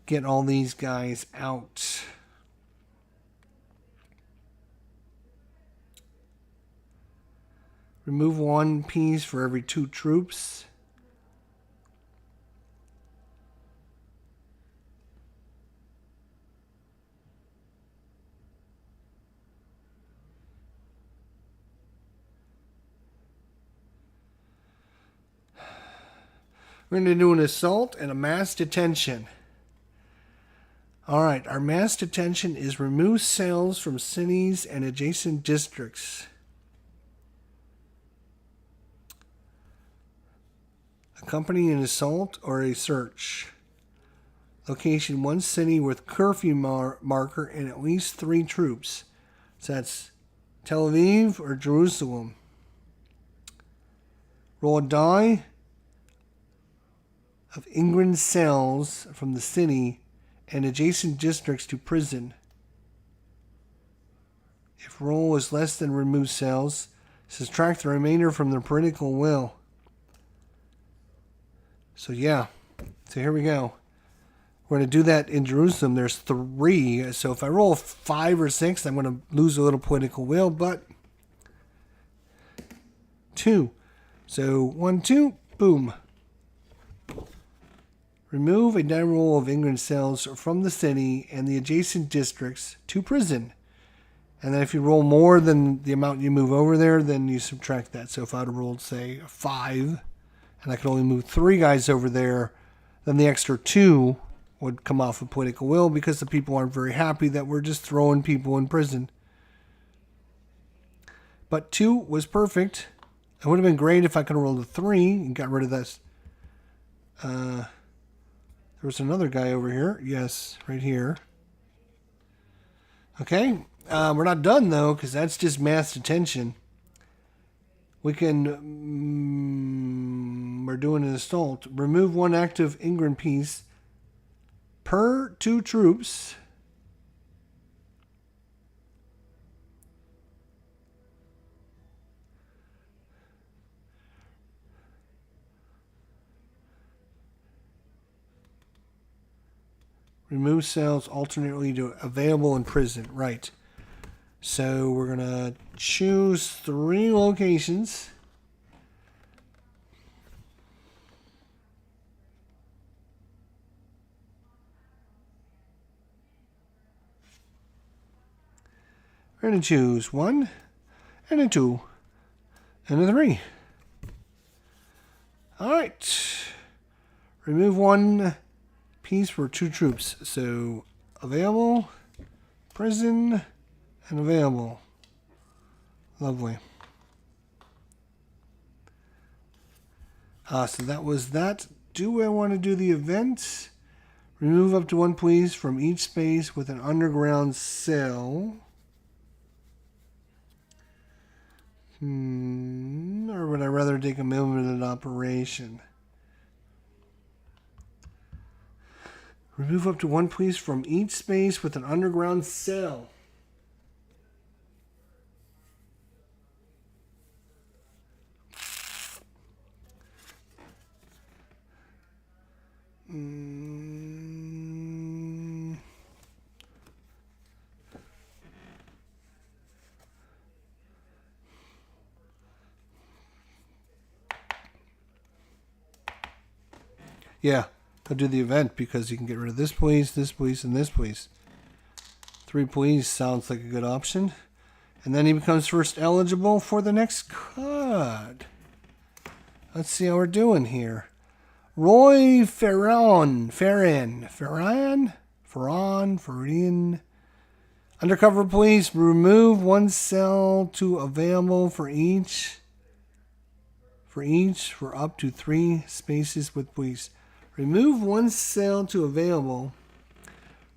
get all these guys out. Remove 1 piece for every 2 troops. We're going to do an assault and a mass detention. Alright, our mass detention is remove cells from cities and adjacent districts. Accompany an assault or a search. Location 1 city with curfew marker and at least 3 troops. So that's Tel Aviv or Jerusalem. Roll a die of England cells from the city and adjacent districts to prison. If roll is less than remove cells, subtract the remainder from the political will. So yeah, so here we go. We're going to do that in Jerusalem. There's 3, so if I roll 5 or 6, I'm going to lose a little political will, but 2. So 1, 2, boom. Remove a die roll of England cells from the city and the adjacent districts to prison. And then if you roll more than the amount you move over there, then you subtract that. So if I would have rolled, say, a 5, and I could only move 3 guys over there, then the extra 2 would come off of political will because the people aren't very happy that we're just throwing people in prison. But 2 was perfect. It would have been great if I could have rolled a 3 and got rid of this. There was another guy over here. Yes, right here. Okay. We're not done, though, because that's just mass detention. We can... we're doing an assault. Remove 1 active England piece per 2 troops Remove cells alternately to available in prison. Right. So we're going to choose 3 locations. We're going to choose 1 and a 2 and a 3. All right. Remove 1 piece for 2 troops. So available, prison, and available. Lovely. So that was that. Do I want to do the event? Remove up to 1 police from each space with an underground cell. Or would I rather take a limited operation? Remove up to 1 police from each space with an underground cell. Yeah, I'll do the event because you can get rid of this police, and this police. 3 police sounds like a good option. And then he becomes first eligible for the next card. Let's see how we're doing here. Roy Ferran. Undercover police. Remove 1 cell to available for up to 3 spaces with police. Remove 1 cell to available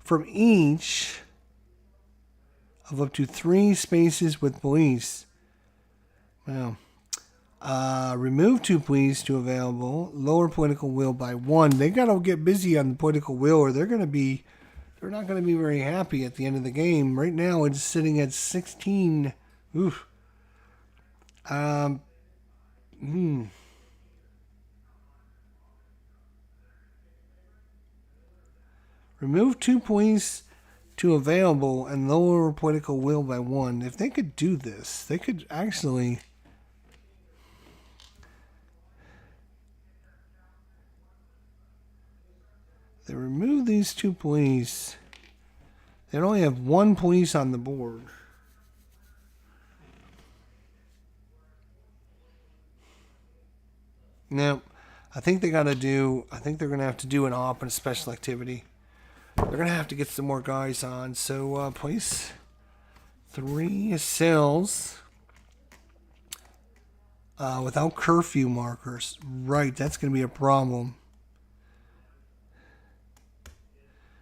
from each of up to 3 spaces with police. Wow. Remove 2 police to available. Lower political will by 1. They gotta get busy on the political will, or they're not gonna be very happy at the end of the game. Right now, it's sitting at 16. Oof. Remove 2 police to available and lower political will by 1. If they could do this, they could actually. They remove these 2 police. They only have 1 police on the board. Now, I think they're going to have to do an op and a special activity. They're going to have to get some more guys on. So, place 3 cells without curfew markers. Right, that's going to be a problem.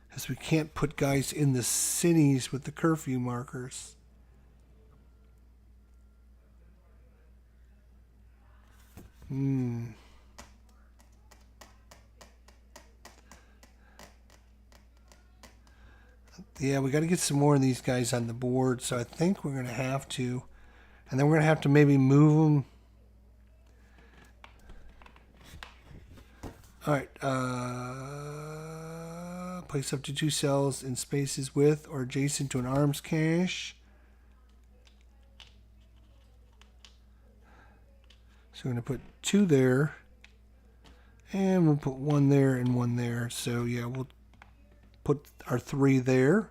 Because we can't put guys in the cities with the curfew markers. Yeah, we got to get some more of these guys on the board. So I think we're going to have to. And then we're going to have to maybe move them. All right. Place up to 2 cells in spaces with or adjacent to an arms cache. So we're going to put 2 there. And we'll put 1 there and 1 there. So yeah, we'll put our 3 there.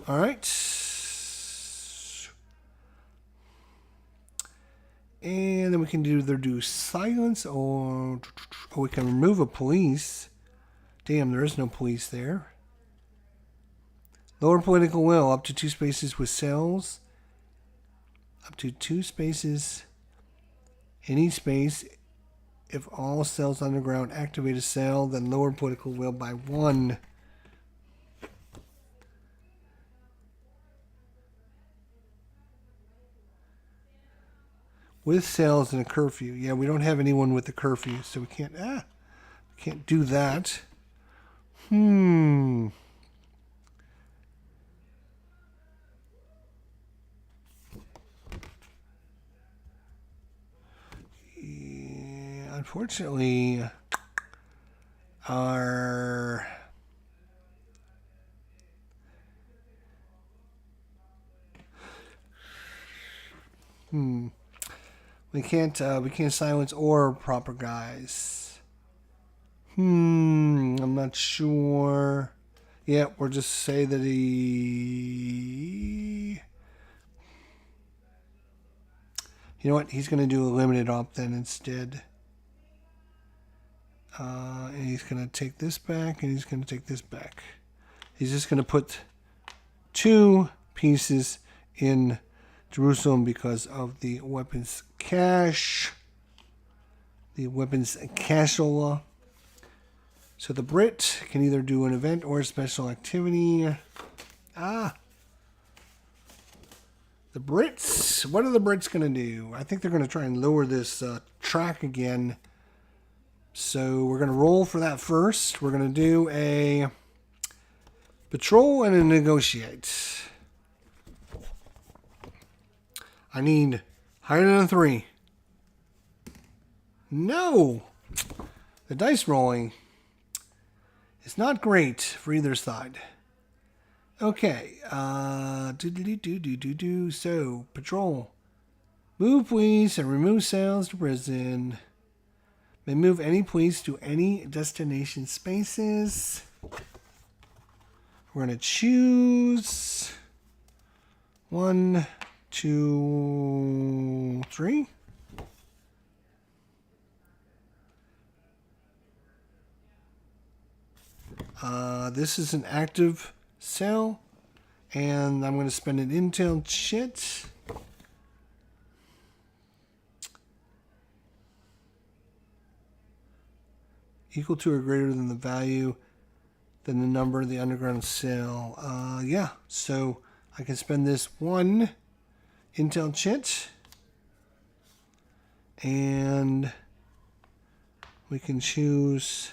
All right. And then we can either do silence or we can remove a police. Damn, there is no police there. Lower political will, up to 2 spaces with cells. Up to 2 spaces in each space. If all cells underground activate a cell, then lower political will by 1. With cells and a curfew. Yeah, we don't have anyone with the curfew, so we can't do that. Yeah, unfortunately, our We can't silence or proper guys. I'm not sure. Yeah, we'll just say that he... You know what? He's going to do a limited op then instead. And he's going to take this back, and he's going to take this back. He's just going to put 2 pieces in Jerusalem because of the weapons cache. The weapons cache-ola. So the Brit can either do an event or a special activity. The Brits. What are the Brits going to do? I think they're going to try and lower this track again. So we're going to roll for that first. We're going to do a patrol and a negotiate. I need higher than a 3. No! The dice rolling is not great for either side. Okay. So, patrol. Move police and remove sales to prison. May move any police to any destination spaces. We're going to choose 1, 2, 3. This is an active cell, and I'm going to spend an intel chit. Equal to or greater than the value, than the number of the underground cell. Yeah, so I can spend this 1 intel chit, and we can choose...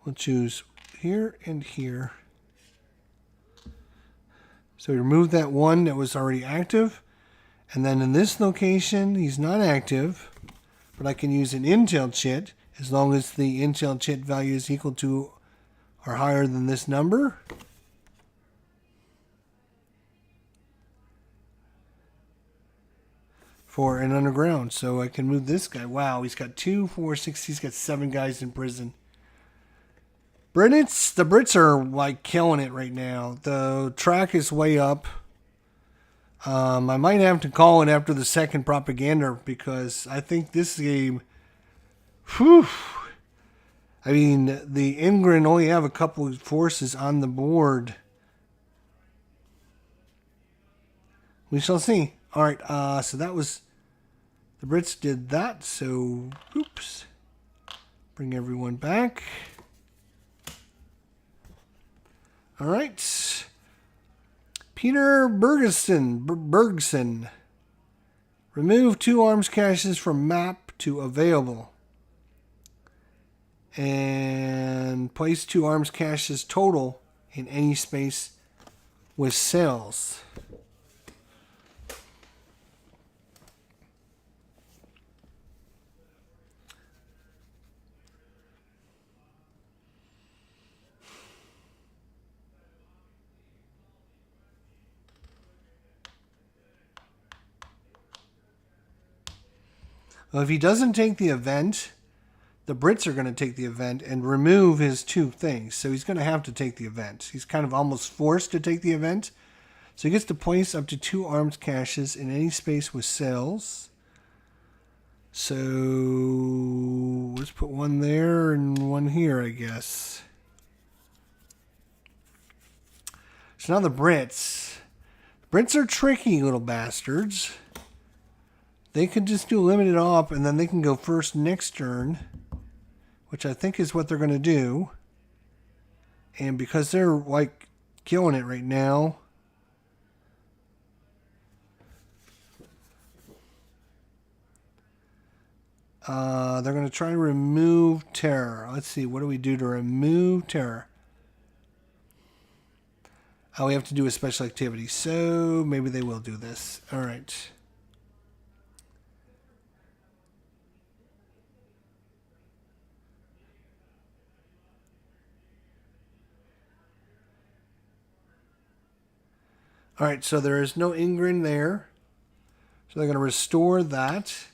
We'll choose here and here. So we remove that 1 that was already active. And then in this location, he's not active. But I can use an intel chit as long as the intel chit value is equal to or higher than this number. For an underground. So I can move this guy. Wow, he's got 2, 4, 6. He's got 7 guys in prison. The Brits are like killing it right now. The track is way up. I might have to call it after the second propaganda because I think this game... Whew, I mean, the England only have a couple of forces on the board. We shall see. All right, so that was... The Brits did that, so... Oops. Bring everyone back. All right. Peter Bergson. Remove 2 arms caches from map to available. And place 2 arms caches total in any space with cells. Well, if he doesn't take the event, the Brits are going to take the event and remove his 2 things. So he's going to have to take the event. He's kind of almost forced to take the event. So he gets to place up to 2 arms caches in any space with cells. So let's put 1 there and 1 here, I guess. So now the Brits. Brits are tricky little bastards. They could just do a limited op and then they can go first next turn, which I think is what they're going to do. And because they're like killing it right now, they're going to try and remove terror. Let's see, what do we do to remove terror? Oh, we have to do a special activity. So maybe they will do this. All right. All right, so there is no Ingrid there. So they're going to restore that.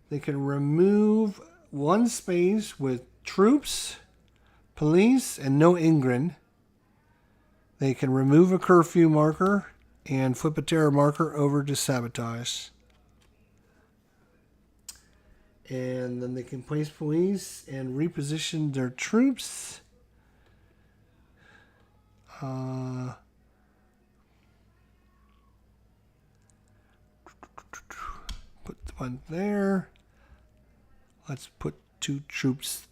They can remove one space with troops, police, and no Ingrid. They can remove a curfew marker and flip a terror marker over to Sabotage. And then they can place police and reposition their troops. Put one there. Let's put 2 troops.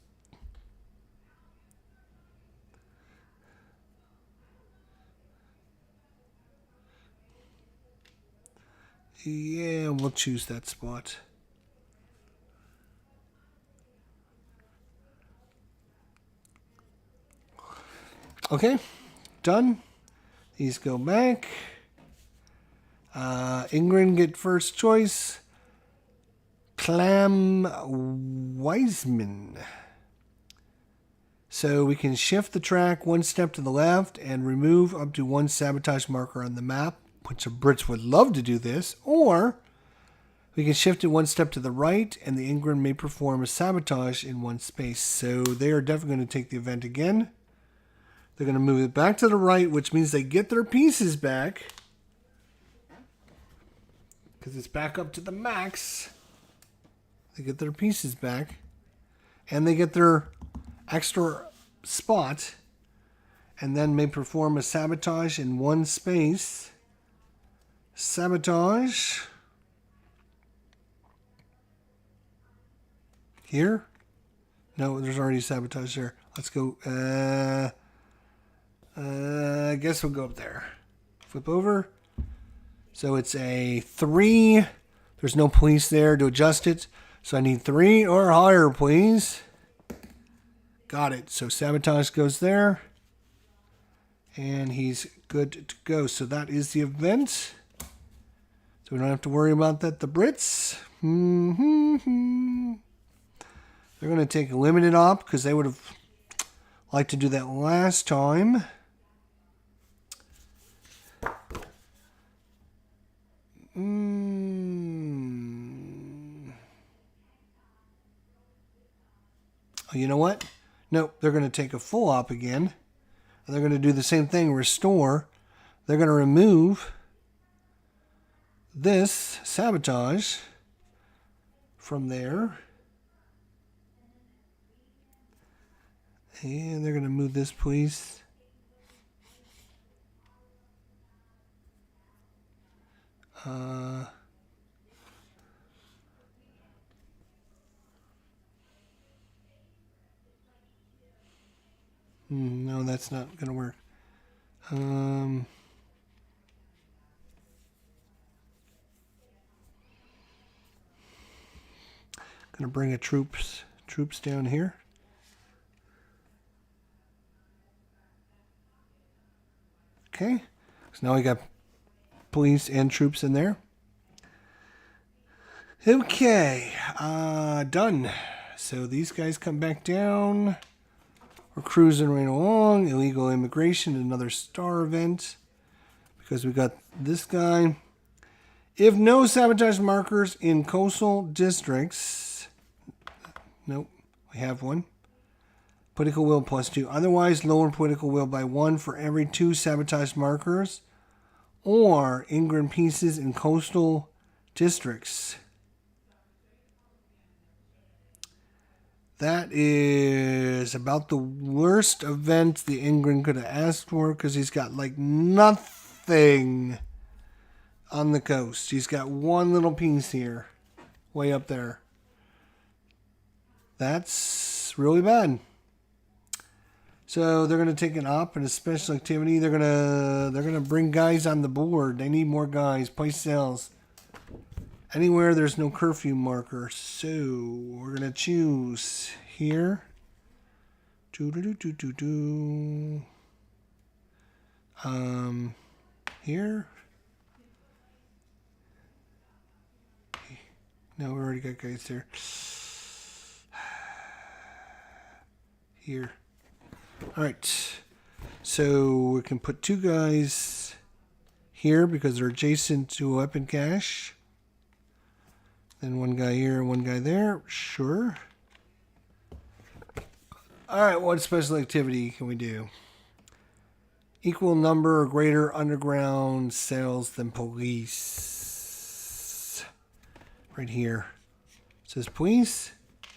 Yeah, we'll choose that spot. Okay, done. These go back. Ingrid get first choice. Clam Wiseman. So we can shift the track 1 step to the left and remove up to 1 sabotage marker on the map, which the Brits would love to do this. Or we can shift it 1 step to the right and the Ingrid may perform a sabotage in 1 space. So they are definitely going to take the event again. They're going to move it back to the right, which means they get their pieces back. Because it's back up to the max. They get their pieces back. And they get their extra spot. And then may perform a sabotage in 1 space. Sabotage. Here? No, there's already sabotage there. Let's go. I guess we'll go up there. Flip over. So it's a 3. There's no police there to adjust it. So I need 3 or higher, please. Got it. So sabotage goes there. And he's good to go. So that is the event. So we don't have to worry about that. The Brits. They're going to take a limited op because they would have liked to do that last time. Oh, you know what? Nope, they're going to take a full op again. And they're going to do the same thing, restore. They're going to remove this sabotage from there. And they're going to move this police. No, that's not going to work. Going to bring a troops down here. Okay, so now we got police and troops in there. Okay, done. So these guys come back down. We're cruising right along. Illegal immigration, another star event. Because we got this guy. If no sabotage markers in coastal districts. Nope, we have one. Political will +2. Otherwise, lower political will by 1 for every 2 sabotage markers. Or Ingrid pieces in coastal districts. That is about the worst event the Ingrid could have asked for because he's got like nothing on the coast. He's got 1 little piece here, way up there. That's really bad. So they're going to take an op and a special activity. They're gonna bring guys on the board. They need more guys. Place sales. Anywhere there's no curfew marker. So we're going to choose here. Here. No, we already got guys there. Here. All right. So we can put 2 guys here because they're adjacent to a weapon cache. Then one guy here, one guy there. Sure. Alright, what special activity can we do? Equal number or greater underground cells than police. Right here. It says police.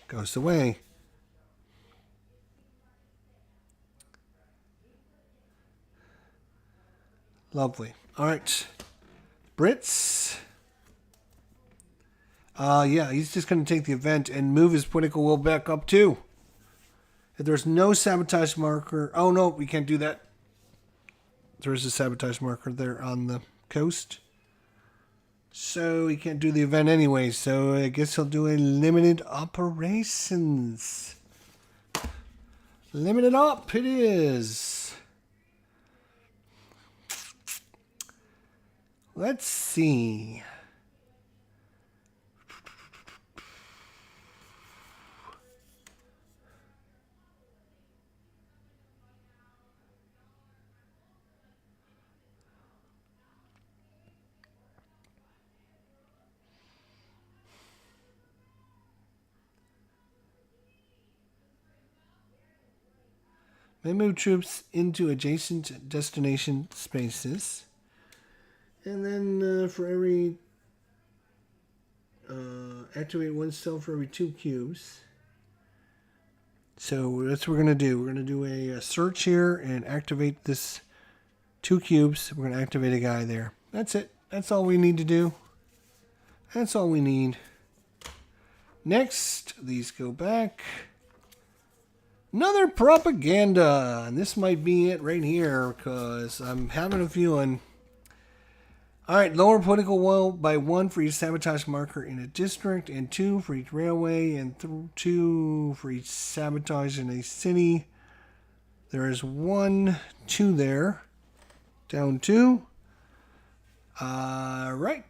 Goes away. Lovely. Alright. Brits. Yeah, he's just going to take the event and move his political will back up too. If there's no sabotage marker... Oh, no, we can't do that. There is a sabotage marker there on the coast. So he can't do the event anyway. So I guess he'll do a limited operations. Limited op it is. Let's see. May move troops into adjacent destination spaces. And then for every... activate one cell for every 2 cubes. So that's what we're going to do. We're going to do a search here and activate this 2 cubes. We're going to activate a guy there. That's it. That's all we need to do. That's all we need. Next, these go back. Another propaganda. And this might be it right here because I'm having a feeling. Alright, lower political will by 1 for each sabotage marker in a district, and 2 for each railway, and 2 for each sabotage in a city. There is 1, 2 there. Down 2. Right.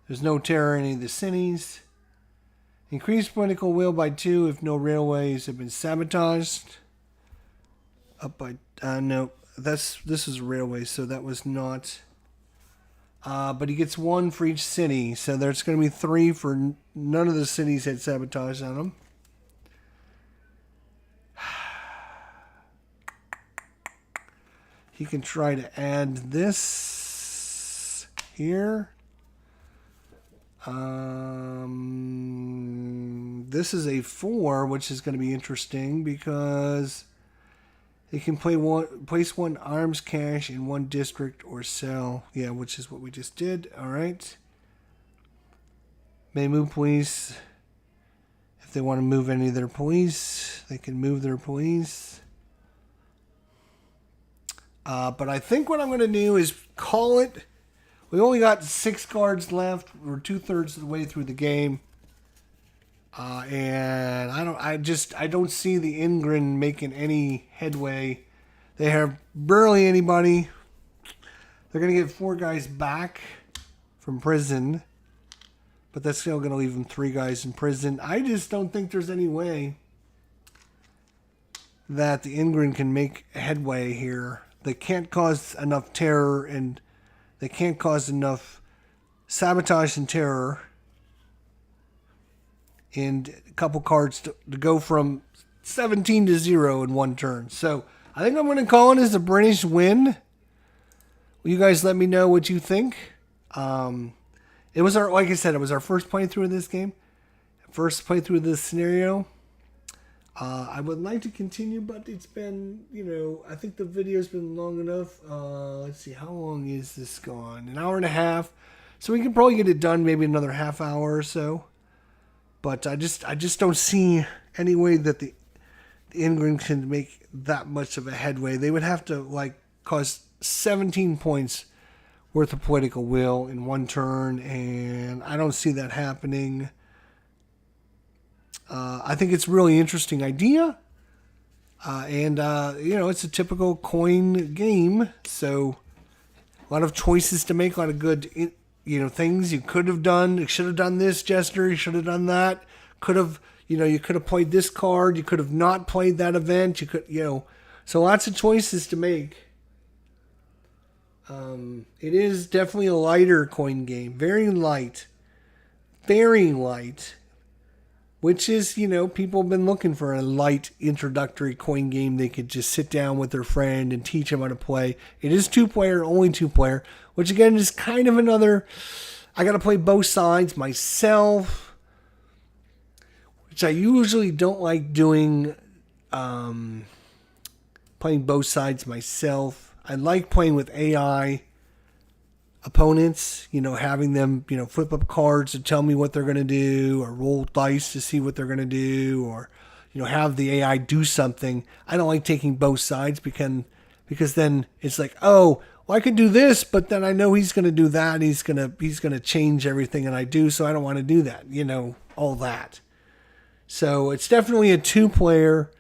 There's no terror in any of the cities. Increase political will by 2 if no railways have been sabotaged. Up by no, this is railway, so that was not. But he gets 1 for each city, so there's going to be 3 for none of the cities had sabotage on them. He can try to add this here. This is a 4, which is going to be interesting because they can place 1 arms cache in 1 district or cell. Yeah, which is what we just did. All right. May move police. If they want to move any of their police, they can move their police. But I think what I'm going to do is call it. We only got 6 cards left. We're 2/3 of the way through the game. And I don't see the Ingrid making any headway. They have barely anybody. They're going to get 4 guys back from prison. But that's still going to leave them 3 guys in prison. I just don't think there's any way that the Ingrid can make headway here. They can't cause enough terror, and they can't cause enough sabotage and terror. And a couple cards to go from 17 to 0 in 1 turn. So I think I'm going to call it as a British win. Will you guys let me know what you think? It was like I said, it was our first playthrough of this game. First playthrough of this scenario. I would like to continue, but it's been, I think the video's been long enough. Let's see, how long is this gone? An hour and a half. So we can probably get it done maybe another half hour or so. But I just don't see any way that the Ingrid can make that much of a headway. They would have to cause 17 points worth of political will in 1 turn, and I don't see that happening. I think it's a really interesting idea, and it's a typical coin game. So a lot of choices to make, a lot of good things you could have done. You should have done this, Jester. You should have done that. Could have, you could have played this card. You could have not played that event. You could, So lots of choices to make. It is definitely a lighter coin game. Very light. Very light. Which is, people have been looking for a light introductory coin game they could just sit down with their friend and teach them how to play. It is 2-player, only 2-player, which again is kind of another, I got to play both sides myself, which I usually don't like doing, playing both sides myself. I like playing with AI opponents, having them, flip up cards to tell me what they're going to do, or roll dice to see what they're going to do, or, have the AI do something. I don't like taking both sides because then it's like, oh, well, I could do this, but then I know he's going to do that. He's going to change everything that I do. So I don't want to do that, all that. So it's definitely a 2-player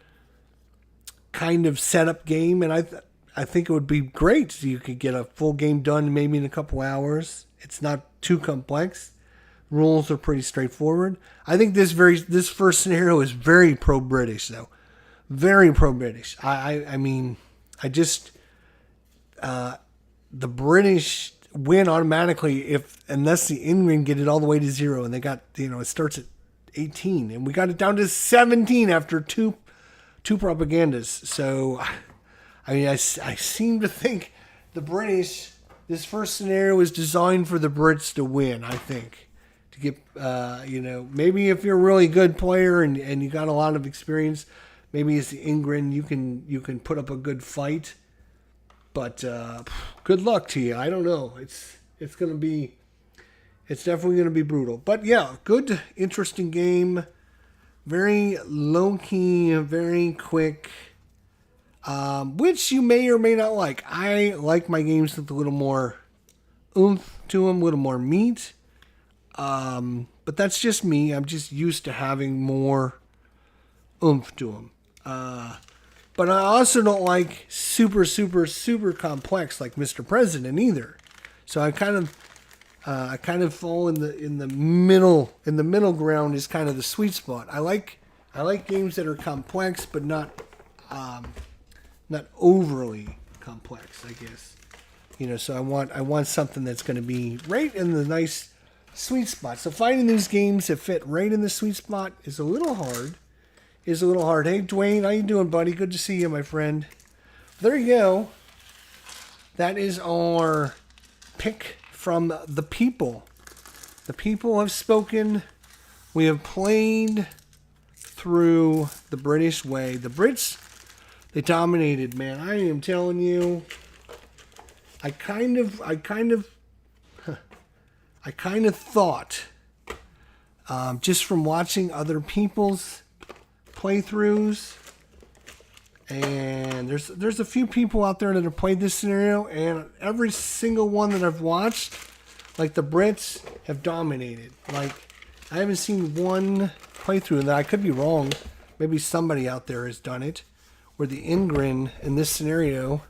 kind of setup game. And I think it would be great. You could get a full game done maybe in a couple hours. It's not too complex. Rules are pretty straightforward. I think this first scenario is very pro-British, though. Very pro-British. I mean, the British win automatically unless the England get it all the way to 0, and they got, it starts at 18, and we got it down to 17 after two propagandas. So, I mean, I seem to think the British, this first scenario is designed for the Brits to win, I think. To get, maybe if you're a really good player and you got a lot of experience, maybe it's the England, you can put up a good fight. But good luck to you. I don't know. It's definitely going to be brutal. But yeah, good, interesting game. Very low-key, very quick. Which you may or may not like. I like my games with a little more oomph to them, a little more meat. But that's just me. I'm just used to having more oomph to them. But I also don't like super, super, super complex like Mr. President either. So I kind of fall in the middle. In the middle ground is kind of the sweet spot. I like games that are complex, but not overly complex, I guess. So I want something that's going to be right in the nice sweet spot. So finding these games that fit right in the sweet spot is a little hard. Hey, Dwayne, how you doing, buddy? Good to see you, my friend. There you go. That is our pick from the people. The people have spoken. We have played through the British way. The Brits, they dominated, man. I am telling you. I kind of thought, just from watching other people's playthroughs, and there's a few people out there that have played this scenario, and every single one that I've watched, like the Brits have dominated. Like, I haven't seen one playthrough, and I could be wrong. Maybe somebody out there has done it, where the Ingrid in this scenario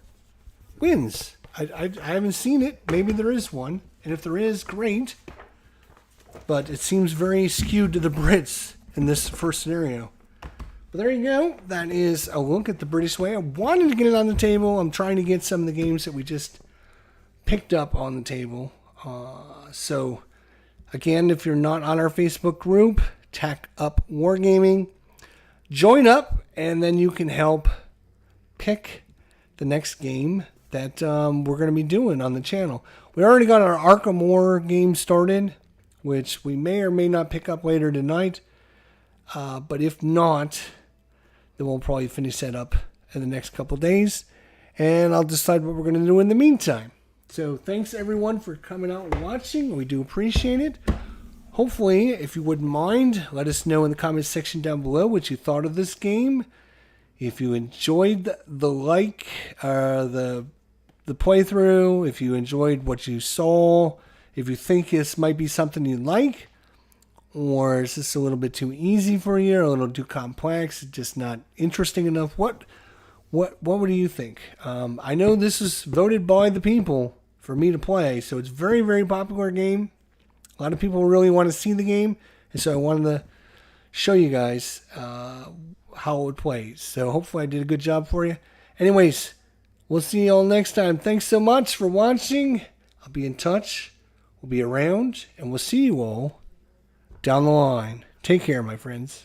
wins. I haven't seen it. Maybe there is one, and if there is, great. But it seems very skewed to the Brits in this first scenario. But there you go. That is a look at the British way. I wanted to get it on the table. I'm trying to get some of the games that we just picked up on the table. So, again, if you're not on our Facebook group, Tack Up Wargaming, join up, and then you can help pick the next game that we're going to be doing on the channel. We already got our Arkham War game started, which we may or may not pick up later tonight. But if not, then we'll probably finish that up in the next couple days. And I'll decide what we're going to do in the meantime. So thanks everyone for coming out and watching. We do appreciate it. Hopefully, if you wouldn't mind, let us know in the comments section down below what you thought of this game. If you enjoyed the playthrough, if you enjoyed what you saw, if you think this might be something you'd like, or is this a little bit too easy for you, or a little too complex, just not interesting enough? What do you think? I know this is voted by the people for me to play, so it's a very, very popular game. A lot of people really want to see the game, and so I wanted to show you guys how it plays. So hopefully I did a good job for you. Anyways, we'll see you all next time. Thanks so much for watching. I'll be in touch. We'll be around, and we'll see you all down the line. Take care, my friends.